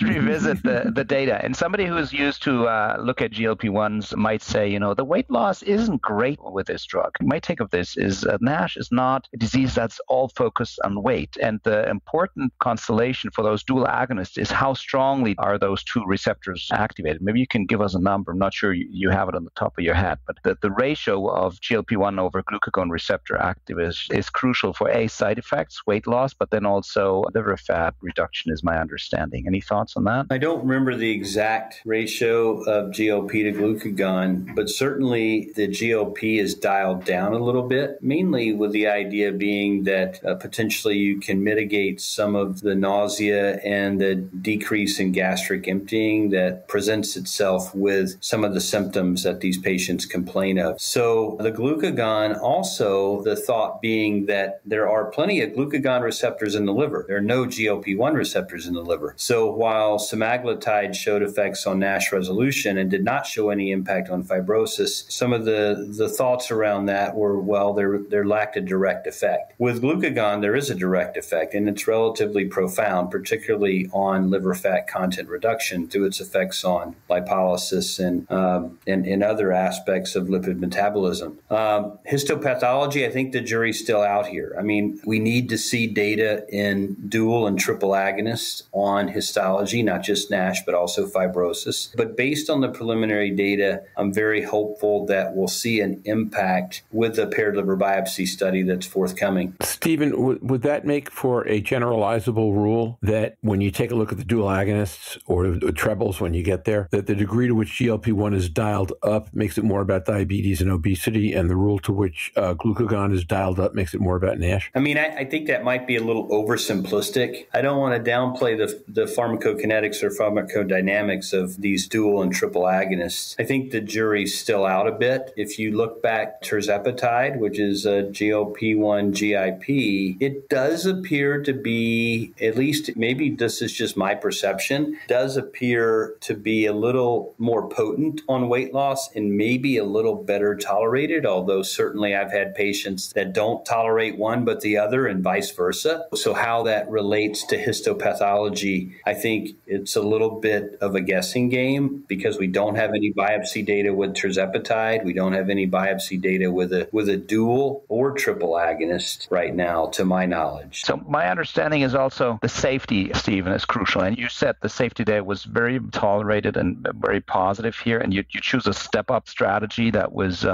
revisit the data. And somebody who is used to look at GLP-1s might say, the weight loss isn't great with this drug. My take of this is NASH is not a disease that's all focused on weight. And the important constellation for those dual agonists is how strongly are those two receptors activated. Maybe you can give us a number. I'm not sure you have it on the top of your head, but the ratio of GLP-1 over glucagon receptor activist is crucial for side effects, weight loss, but then also liver fat reduction reduction, is my understanding. Any thoughts on that? I don't remember the exact ratio of GLP to glucagon, but certainly the GLP is dialed down a little bit, mainly with the idea being that potentially you can mitigate some of the nausea and the decrease in gastric emptying that presents itself with some of the symptoms that these patients complain of. So the glucagon, also the thought being that there are plenty of glucagon receptors in the liver. There are no GLP-1 receptors in the liver. So while semaglutide showed effects on NASH resolution and did not show any impact on fibrosis, some of the thoughts around that were, well, there lacked a direct effect. With glucagon, there is a direct effect, and it's relatively profound, particularly on liver fat content reduction through its effects on lipolysis and other aspects of lipid metabolism. Histopathology, I think the jury's still out here. I mean, we need to see data in dual and triple agonists on histology, not just NASH, but also fibrosis. But based on the preliminary data, I'm very hopeful that we'll see an impact with the paired liver biopsy study that's forthcoming. Stephen, would that make for a generalizable rule that when you take a look at the dual agonists or the trebles when you get there, that the degree to which GLP-1 is dialed up makes it more about diabetes and obesity, and the rule to which glucagon is dialed up makes it more about NASH? I mean, I think that might be a little oversimplistic. I don't want to downplay the pharmacokinetics or pharmacodynamics of these dual and triple agonists. I think the jury's still out a bit. If you look back, tirzepatide, which is a GLP-1 GIP, it does appear to be, at least maybe this is just my perception, does appear to be a little more potent on weight loss and maybe a little better tolerated, although certainly I've had patients that don't tolerate one but the other and vice versa. So how that relates to histopathology, I think it's a little bit of a guessing game because we don't have any biopsy data with tirzepatide. We don't have any biopsy data with a dual or triple agonist right now, to my knowledge. So my understanding is also the safety, Stephen, is crucial. And you said the safety data was very tolerated and very positive here. And you choose a step-up strategy that was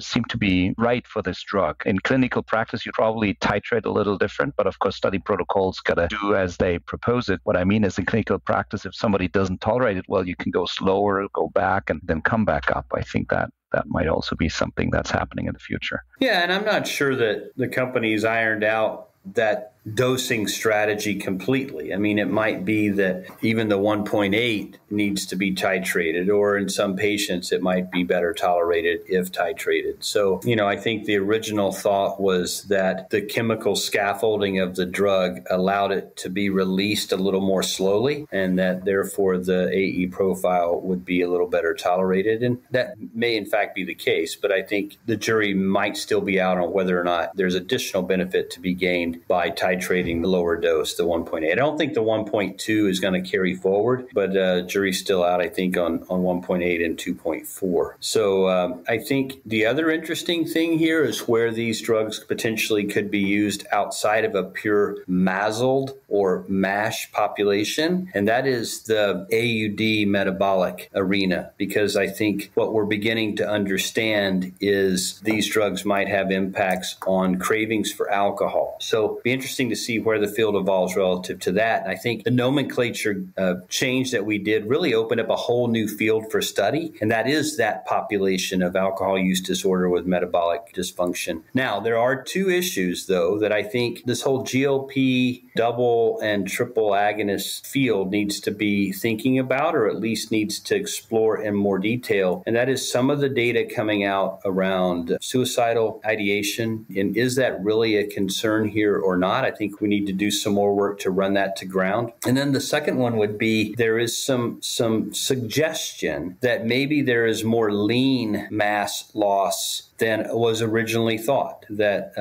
seemed to be right for this drug. In clinical practice, you probably titrate a little different, but of course, study protocols got to do as they propose it. What I mean is in clinical practice, if somebody doesn't tolerate it, well, you can go slower, go back, and then come back up. I think that might also be something that's happening in the future. Yeah, and I'm not sure that the company's ironed out that dosing strategy completely. I mean, it might be that even the 1.8 needs to be titrated, or in some patients, it might be better tolerated if titrated. So, I think the original thought was that the chemical scaffolding of the drug allowed it to be released a little more slowly, and that therefore the AE profile would be a little better tolerated. And that may in fact be the case, but I think the jury might still be out on whether or not there's additional benefit to be gained by titrating the lower dose, the 1.8. I don't think the 1.2 is going to carry forward, but jury's still out, I think, on 1.8 and 2.4. So I think the other interesting thing here is where these drugs potentially could be used outside of a pure MASLed or MASH population, and that is the AUD metabolic arena, because I think what we're beginning to understand is these drugs might have impacts on cravings for alcohol. So it'll be interesting to see where the field evolves relative to that. And I think the nomenclature change that we did really opened up a whole new field for study, and that is that population of alcohol use disorder with metabolic dysfunction. Now, there are two issues, though, that I think this whole GLP double and triple agonist field needs to be thinking about, or at least needs to explore in more detail. And that is some of the data coming out around suicidal ideation. And is that really a concern here or not? I think we need to do some more work to run that to ground. And then the second one would be there is some suggestion that maybe there is more lean mass loss than was originally thought, that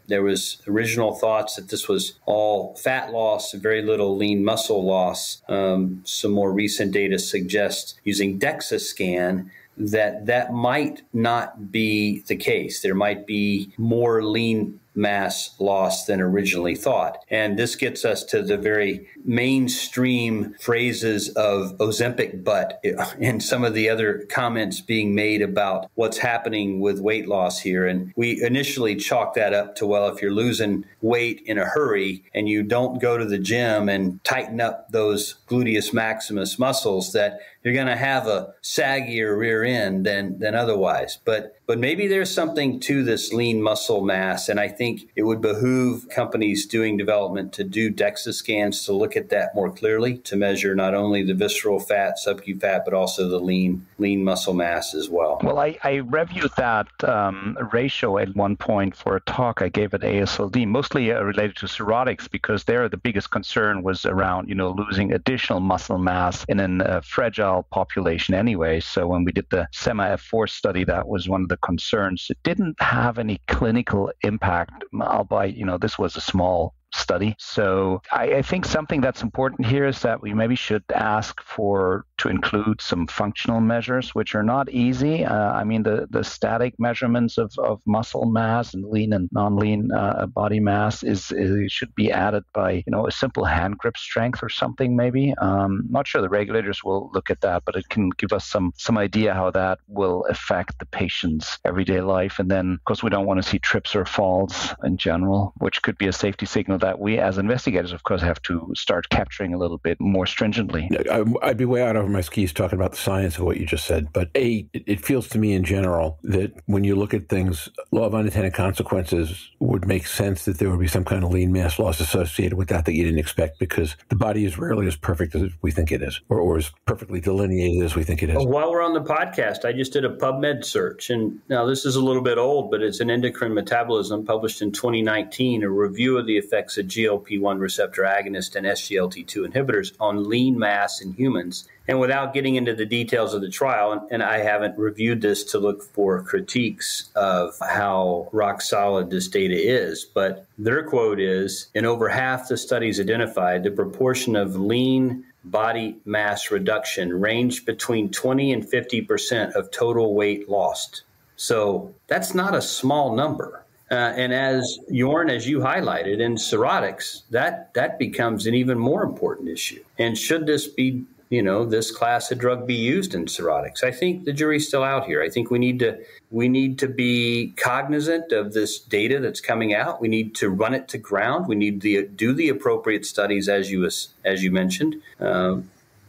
there was original thoughts that this was all fat loss, very little lean muscle loss. Some more recent data suggests using DEXA scan that might not be the case. There might be more lean mass loss than originally thought. And this gets us to the very mainstream phrases of Ozempic butt and some of the other comments being made about what's happening with weight loss here. And we initially chalk that up to, well, if you're losing weight in a hurry and you don't go to the gym and tighten up those gluteus maximus muscles, that you're going to have a saggier rear end than otherwise. But maybe there's something to this lean muscle mass, and I think it would behoove companies doing development to do DEXA scans to look at that more clearly, to measure not only the visceral fat, subcu fat, but also the lean muscle mass as well. Well, I reviewed that ratio at one point for a talk I gave at AASLD, mostly related to cirrhotics, because there the biggest concern was around, losing additional muscle mass in a fragile population anyway. So when we did the SEMA-F4 study, that was one of the concerns. It didn't have any clinical impact, albeit, this was a small study. So I think something that's important here is that we maybe should ask to include some functional measures, which are not easy. The static measurements of muscle mass and lean and non-lean body mass should be added by, a simple hand grip strength or something maybe. Not sure the regulators will look at that, but it can give us some idea how that will affect the patient's everyday life. And then, of course, we don't want to see trips or falls in general, which could be a safety signal that we as investigators, of course, have to start capturing a little bit more stringently. I'd be way out over my skis talking about the science of what you just said, but it feels to me in general that when you look at things, law of unintended consequences would make sense that there would be some kind of lean mass loss associated with that you didn't expect, because the body is rarely as perfect as we think it is, or as perfectly delineated as we think it is. While we're on the podcast, I just did a PubMed search, and now this is a little bit old, but it's an endocrine metabolism published in 2019, a review of the effects of GLP-1 receptor agonist and SGLT2 inhibitors on lean mass in humans. And without getting into the details of the trial, and I haven't reviewed this to look for critiques of how rock solid this data is, but their quote is, in over half the studies identified, the proportion of lean body mass reduction ranged between 20 and 50% of total weight lost. So that's not a small number. And as Jörn, as you highlighted, in cirrhotics, that becomes an even more important issue. And should this be, this class of drug be used in cirrhotics? I think the jury's still out here. I think we need to be cognizant of this data that's coming out. We need to run it to ground. We need to do the appropriate studies, as you mentioned.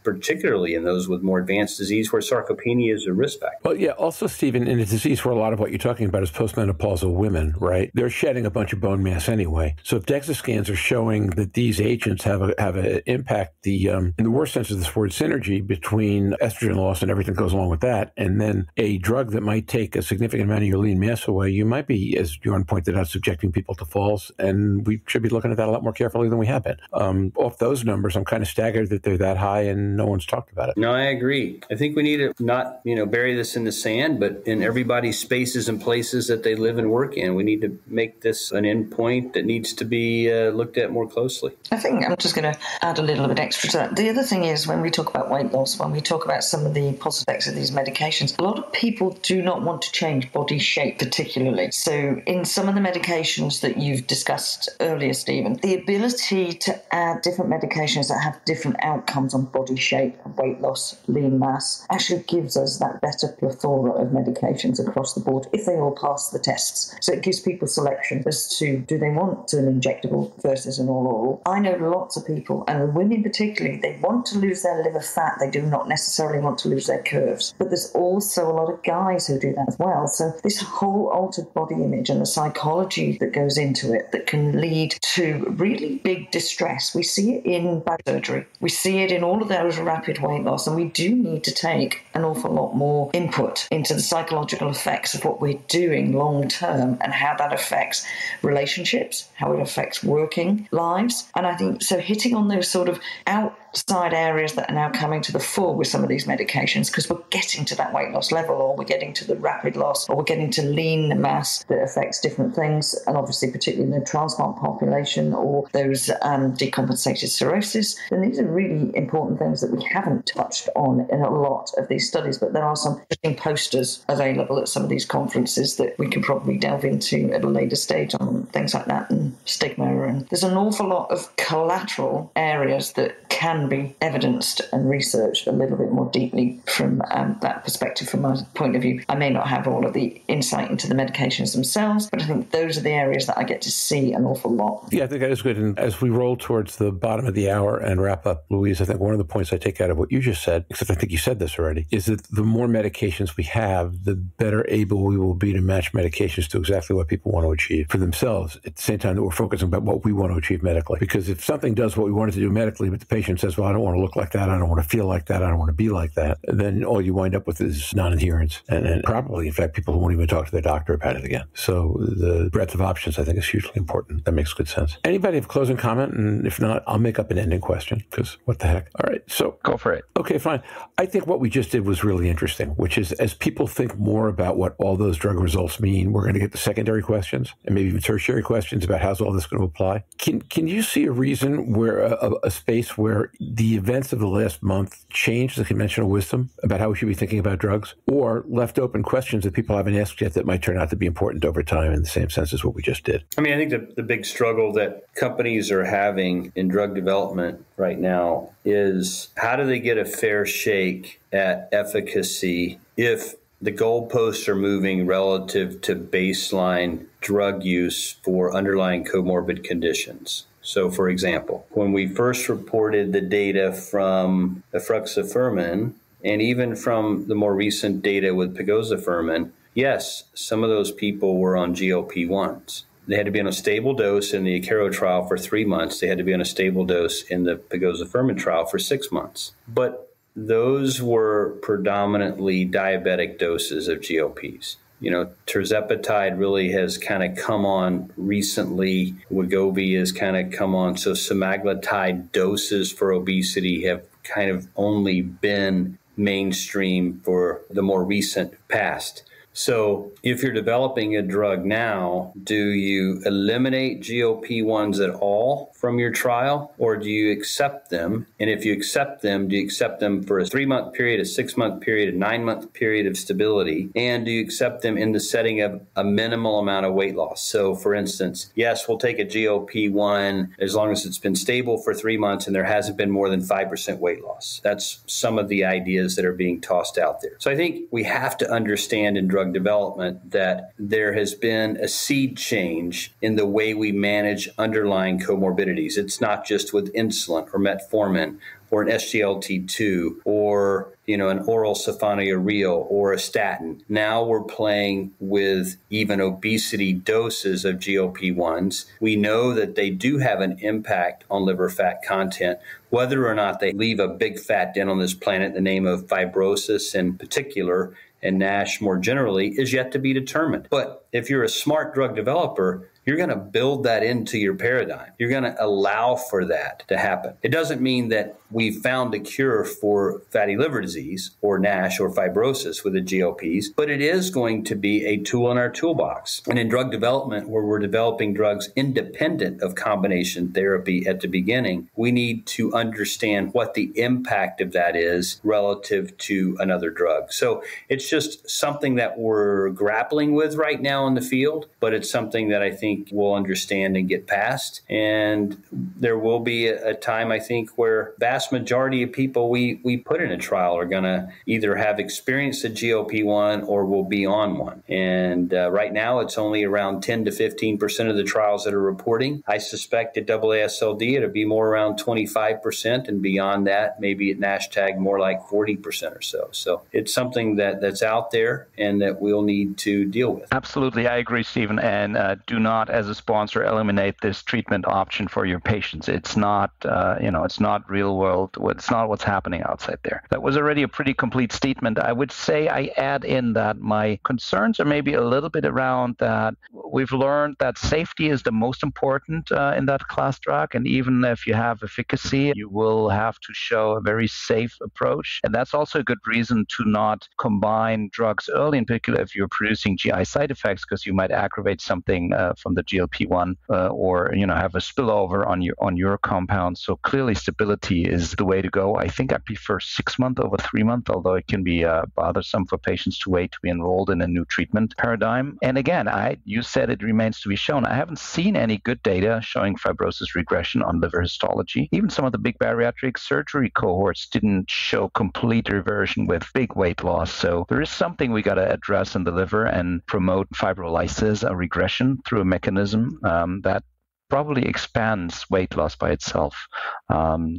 Particularly in those with more advanced disease where sarcopenia is a risk factor. Well, yeah, also, Stephen, in a disease where a lot of what you're talking about is postmenopausal women, right? They're shedding a bunch of bone mass anyway. So if DEXA scans are showing that these agents have an impact, in the worst sense of this word, synergy between estrogen loss and everything that goes along with that, and then a drug that might take a significant amount of your lean mass away, you might be, as Jörn pointed out, subjecting people to falls, and we should be looking at that a lot more carefully than we have been. Off those numbers, I'm kind of staggered that they're that high and no one's talked about it. No, I agree. I think we need to not, bury this in the sand, but in everybody's spaces and places that they live and work in. We need to make this an endpoint that needs to be looked at more closely. I think I'm just going to add a little bit extra to that. The other thing is, when we talk about weight loss, when we talk about some of the positive effects of these medications, a lot of people do not want to change body shape particularly. So in some of the medications that you've discussed earlier, Stephen, the ability to add different medications that have different outcomes on body shape, weight loss, lean mass, actually gives us that better plethora of medications across the board if they all pass the tests. So it gives people selection as to, do they want an injectable versus an oral? I know lots of people, and women particularly, they want to lose their liver fat. They do not necessarily want to lose their curves. But there's also a lot of guys who do that as well. So this whole altered body image and the psychology that goes into it that can lead to really big distress. We see it in back surgery. We see it in all of those rapid weight loss, and we do need to take an awful lot more input into the psychological effects of what we're doing long term and how that affects relationships, how it affects working lives. And I think so hitting on those sort of side areas that are now coming to the fore with some of these medications, because we're getting to that weight loss level, or we're getting to the rapid loss, or we're getting to lean mass that affects different things, and obviously particularly in the transplant population or those decompensated cirrhosis. And these are really important things that we haven't touched on in a lot of these studies, but there are some interesting posters available at some of these conferences that we can probably delve into at a later stage on things like that and stigma. And there's an awful lot of collateral areas that can be evidenced and researched a little bit more deeply from that perspective. From my point of view, I may not have all of the insight into the medications themselves, but I think those are the areas that I get to see an awful lot. Yeah, I think that is good. And as we roll towards the bottom of the hour and wrap up, Louise, I think one of the points I take out of what you just said, except I think you said this already, is that the more medications we have, the better able we will be to match medications to exactly what people want to achieve for themselves at the same time that we're focusing about what we want to achieve medically. Because if something does what we want it to do medically, but the patient says, well, I don't want to look like that, I don't want to feel like that, I don't want to be like that, then all you wind up with is non-adherence. And probably, in fact, people who won't even talk to their doctor about it again. So the breadth of options, I think, is hugely important. That makes good sense. Anybody have a closing comment? And if not, I'll make up an ending question, because what the heck? All right, so go for it. Okay, fine. I think what we just did was really interesting, which is as people think more about what all those drug results mean, we're going to get the secondary questions and maybe even tertiary questions about how's all this going to apply. Can you see a reason where a space where the events of the last month changed the conventional wisdom about how we should be thinking about drugs, or left open questions that people haven't asked yet that might turn out to be important over time in the same sense as what we just did? I mean, I think the big struggle that companies are having in drug development right now is how do they get a fair shake at efficacy if the goalposts are moving relative to baseline drug use for underlying comorbid conditions. So, for example, when we first reported the data from efruxifermin, and even from the more recent data with pegozafermin, yes, some of those people were on GLP-1s. They had to be on a stable dose in the Akero trial for 3 months. They had to be on a stable dose in the pegozafermin trial for 6 months. But those were predominantly diabetic doses of GLPs. You know, tirzepatide really has kind of come on recently. Wegovy has kind of come on. So semaglutide doses for obesity have kind of only been mainstream for the more recent past. So if you're developing a drug now, do you eliminate GLP-1s at all from your trial, or do you accept them? And if you accept them, do you accept them for a 3-month period, a 6-month period, a 9-month period of stability? And do you accept them in the setting of a minimal amount of weight loss? So for instance, yes, we'll take a GLP-1 as long as it's been stable for 3 months and there hasn't been more than 5% weight loss. That's some of the ideas that are being tossed out there. So I think we have to understand in drug development that there has been a seed change in the way we manage underlying comorbidities. It's not just with insulin or metformin or an SGLT2 or, an oral sulfonylurea or a statin. Now we're playing with even obesity doses of GLP-1s. We know that they do have an impact on liver fat content. Whether or not they leave a big fat dent on this planet in the name of fibrosis in particular and NASH more generally is yet to be determined. But if you're a smart drug developer, you're going to build that into your paradigm. You're going to allow for that to happen. It doesn't mean that we've found a cure for fatty liver disease or NASH or fibrosis with the GLPs, but it is going to be a tool in our toolbox. And in drug development, where we're developing drugs independent of combination therapy at the beginning, we need to understand what the impact of that is relative to another drug. So it's just something that we're grappling with right now in the field, but it's something that I think we'll understand and get past. And there will be a time, I think, where vast majority of people we put in a trial are going to either have experienced a GLP-1 or will be on one. And right now, it's only around 10 to 15% of the trials that are reporting. I suspect at AASLD, it'll be more around 25%. And beyond that, maybe at NASH more like 40% or so. So it's something that's out there and that we'll need to deal with. Absolutely. I agree, Stephen. And do not not, as a sponsor, eliminate this treatment option for your patients. It's not, it's not real world. It's not what's happening outside there. That was already a pretty complete statement. I would say I add in that my concerns are maybe a little bit around that we've learned that safety is the most important in that class drug. And even if you have efficacy, you will have to show a very safe approach. And that's also a good reason to not combine drugs early, in particular if you're producing GI side effects, because you might aggravate something from the GLP-1 or have a spillover on your compound. So clearly stability is the way to go. I think I prefer 6 months over 3 months, although it can be bothersome for patients to wait to be enrolled in a new treatment paradigm. And again, you said it remains to be shown. I haven't seen any good data showing fibrosis regression on liver histology. Even some of the big bariatric surgery cohorts didn't show complete reversion with big weight loss. So there is something we got to address in the liver and promote fibrolysis, a regression through a mechanism that probably expands weight loss by itself.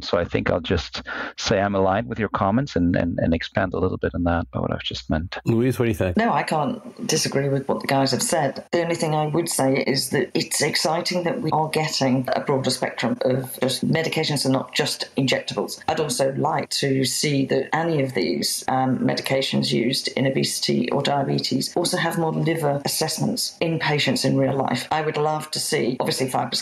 So I think I'll just say I'm aligned with your comments and expand a little bit on that by what I've just meant. Louise, what do you think? No, I can't disagree with what the guys have said. The only thing I would say is that it's exciting that we are getting a broader spectrum of just medications and not just injectables. I'd also like to see that any of these medications used in obesity or diabetes also have more liver assessments in patients in real life. I would love to see, obviously, FibroScan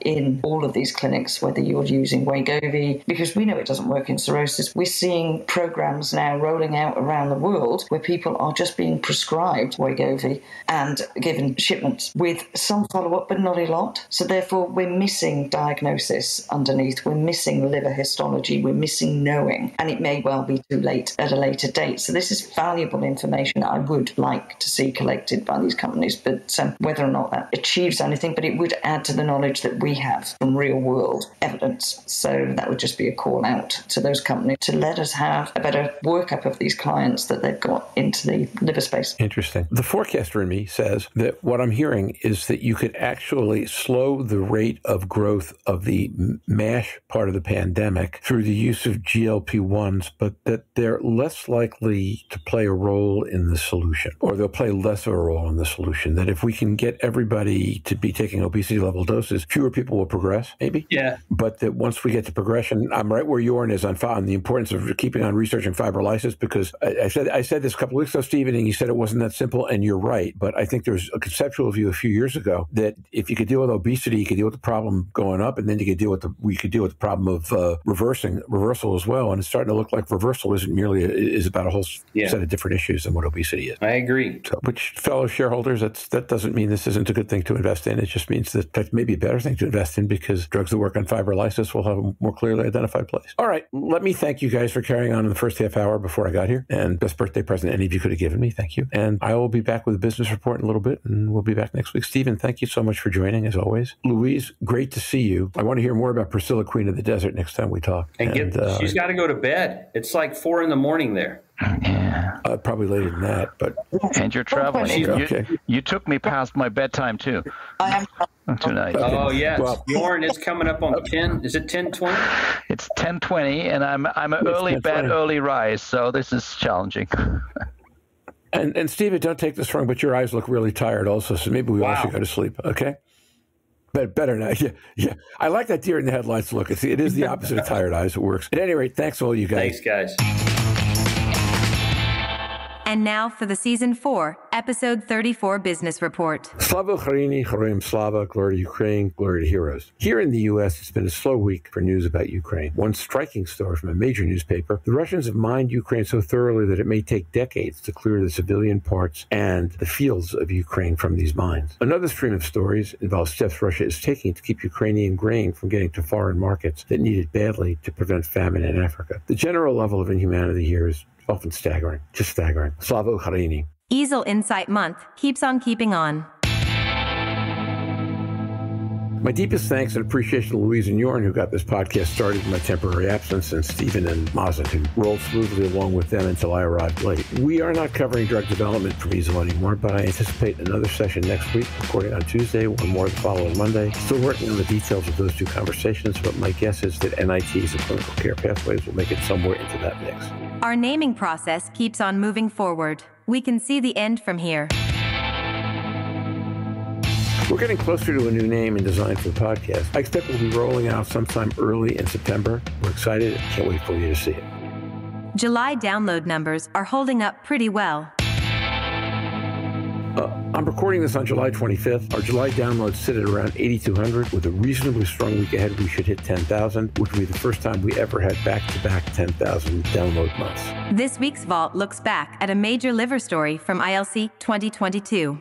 in all of these clinics, whether you're using Wegovy, because we know it doesn't work in cirrhosis. We're seeing programs now rolling out around the world where people are just being prescribed Wegovy and given shipments with some follow-up, but not a lot. So therefore, we're missing diagnosis underneath. We're missing liver histology. We're missing knowing. And it may well be too late at a later date. So this is valuable information I would like to see collected by these companies. But whether or not that achieves anything, but it would add to the knowledge that we have from real-world evidence. So that would just be a call out to those companies to let us have a better workup of these clients that they've got into the liver space. Interesting. The forecaster in me says that what I'm hearing is that you could actually slow the rate of growth of the MASH part of the pandemic through the use of GLP-1s, but that they're less likely to play a role in the solution, or they'll play less of a role in the solution. That if we can get everybody to be taking obesity level doses, fewer people will progress, maybe. Yeah. But that once we get to progression, I'm right where Jörn is on the importance of keeping on researching fibrolysis, because I said this a couple of weeks ago, Stephen, and you said it wasn't that simple, and you're right. But I think there's a conceptual view a few years ago that if you could deal with obesity, you could deal with the problem going up, and then we could deal with the problem of reversal as well. And it's starting to look like reversal is about a whole set of different issues than what obesity is. I agree. So, which, fellow shareholders, that doesn't mean this isn't a good thing to invest in. It just means that maybe a better thing to invest in, because drugs that work on fibrolysis will have a more clearly identified place. All right. Let me thank you guys for carrying on in the first half hour before I got here. And best birthday present any of you could have given me. Thank you. And I will be back with a business report in a little bit, and we'll be back next week. Stephen, thank you so much for joining, as always. Louise, great to see you. I want to hear more about Priscilla, Queen of the Desert, next time we talk. And she's got to go to bed. It's like 4 a.m. there. Yeah. Probably later than that, but... And you're traveling. Okay. You took me past my bedtime, too. I am. Tonight. Oh, yes. Well, Jörn, it's coming up on 10. Is it 10:20? It's 10:20, and I'm an early bed, early rise, so this is challenging. And Stephen, don't take this wrong, but your eyes look really tired also, so maybe we all should go to sleep, okay? But better now. Yeah. I like that deer in the headlights look. It is the opposite of tired eyes. It works. At any rate, thanks all you guys. Thanks, guys. And now for the Season 4, Episode 34 Business Report. Slava Ukraini, Heroyam Slava, glory to Ukraine, glory to heroes. Here in the U.S., it's been a slow week for news about Ukraine. One striking story from a major newspaper: the Russians have mined Ukraine so thoroughly that it may take decades to clear the civilian parts and the fields of Ukraine from these mines. Another stream of stories involves steps Russia is taking to keep Ukrainian grain from getting to foreign markets that need it badly to prevent famine in Africa. The general level of inhumanity here is often staggering, just staggering. Slava Ukraini. EASL Insight Month keeps on keeping on. My deepest thanks and appreciation to Louise and Jörn, who got this podcast started in my temporary absence, and Stephen and Mazen, who rolled smoothly along with them until I arrived late. We are not covering drug development from EASL anymore, but I anticipate another session next week, recording on Tuesday, one more the following Monday. Still working on the details of those two conversations, but my guess is that NITs and clinical care pathways will make it somewhere into that mix. Our naming process keeps on moving forward. We can see the end from here. We're getting closer to a new name and design for the podcast. I expect we'll be rolling out sometime early in September. We're excited. Can't wait for you to see it. July download numbers are holding up pretty well. I'm recording this on July 25th. Our July downloads sit at around 8,200. With a reasonably strong week ahead, we should hit 10,000, which will be the first time we ever had back-to-back 10,000 download months. This week's Vault looks back at a major liver story from ILC 2022.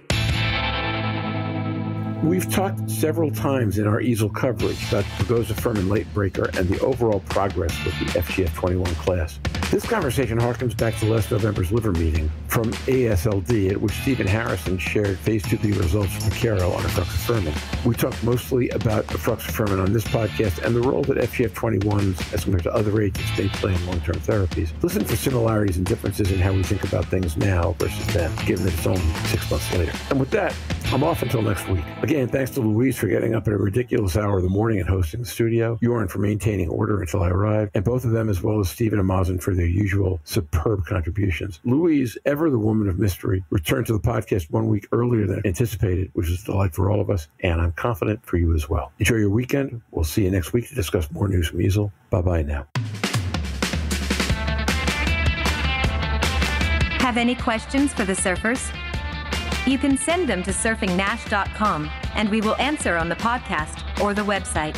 We've talked several times in our EASL coverage about the pegozafermin late breaker and the overall progress with the FGF21 class. This conversation harkens back to last November's liver meeting from AASLD, at which Stephen Harrison shared phase 2b results from Caro on efruxifermin. We talked mostly about efruxifermin on this podcast and the role that FGF21s, as compared to other agents, may play in long-term therapies. Listen for similarities and differences in how we think about things now versus then, given that it's only 6 months later. And with that, I'm off until next week. Again, thanks to Louise for getting up at a ridiculous hour of the morning and hosting the studio, Jörn for maintaining order until I arrived, and both of them, as well as Stephen and Mazen, for their usual superb contributions. Louise, ever the woman of mystery, returned to the podcast 1 week earlier than anticipated, which is a delight for all of us, and I'm confident for you as well. Enjoy your weekend. We'll see you next week to discuss more news from EASL. Bye-bye now. Have any questions for the surfers? You can send them to surfingnash.com, and we will answer on the podcast or the website.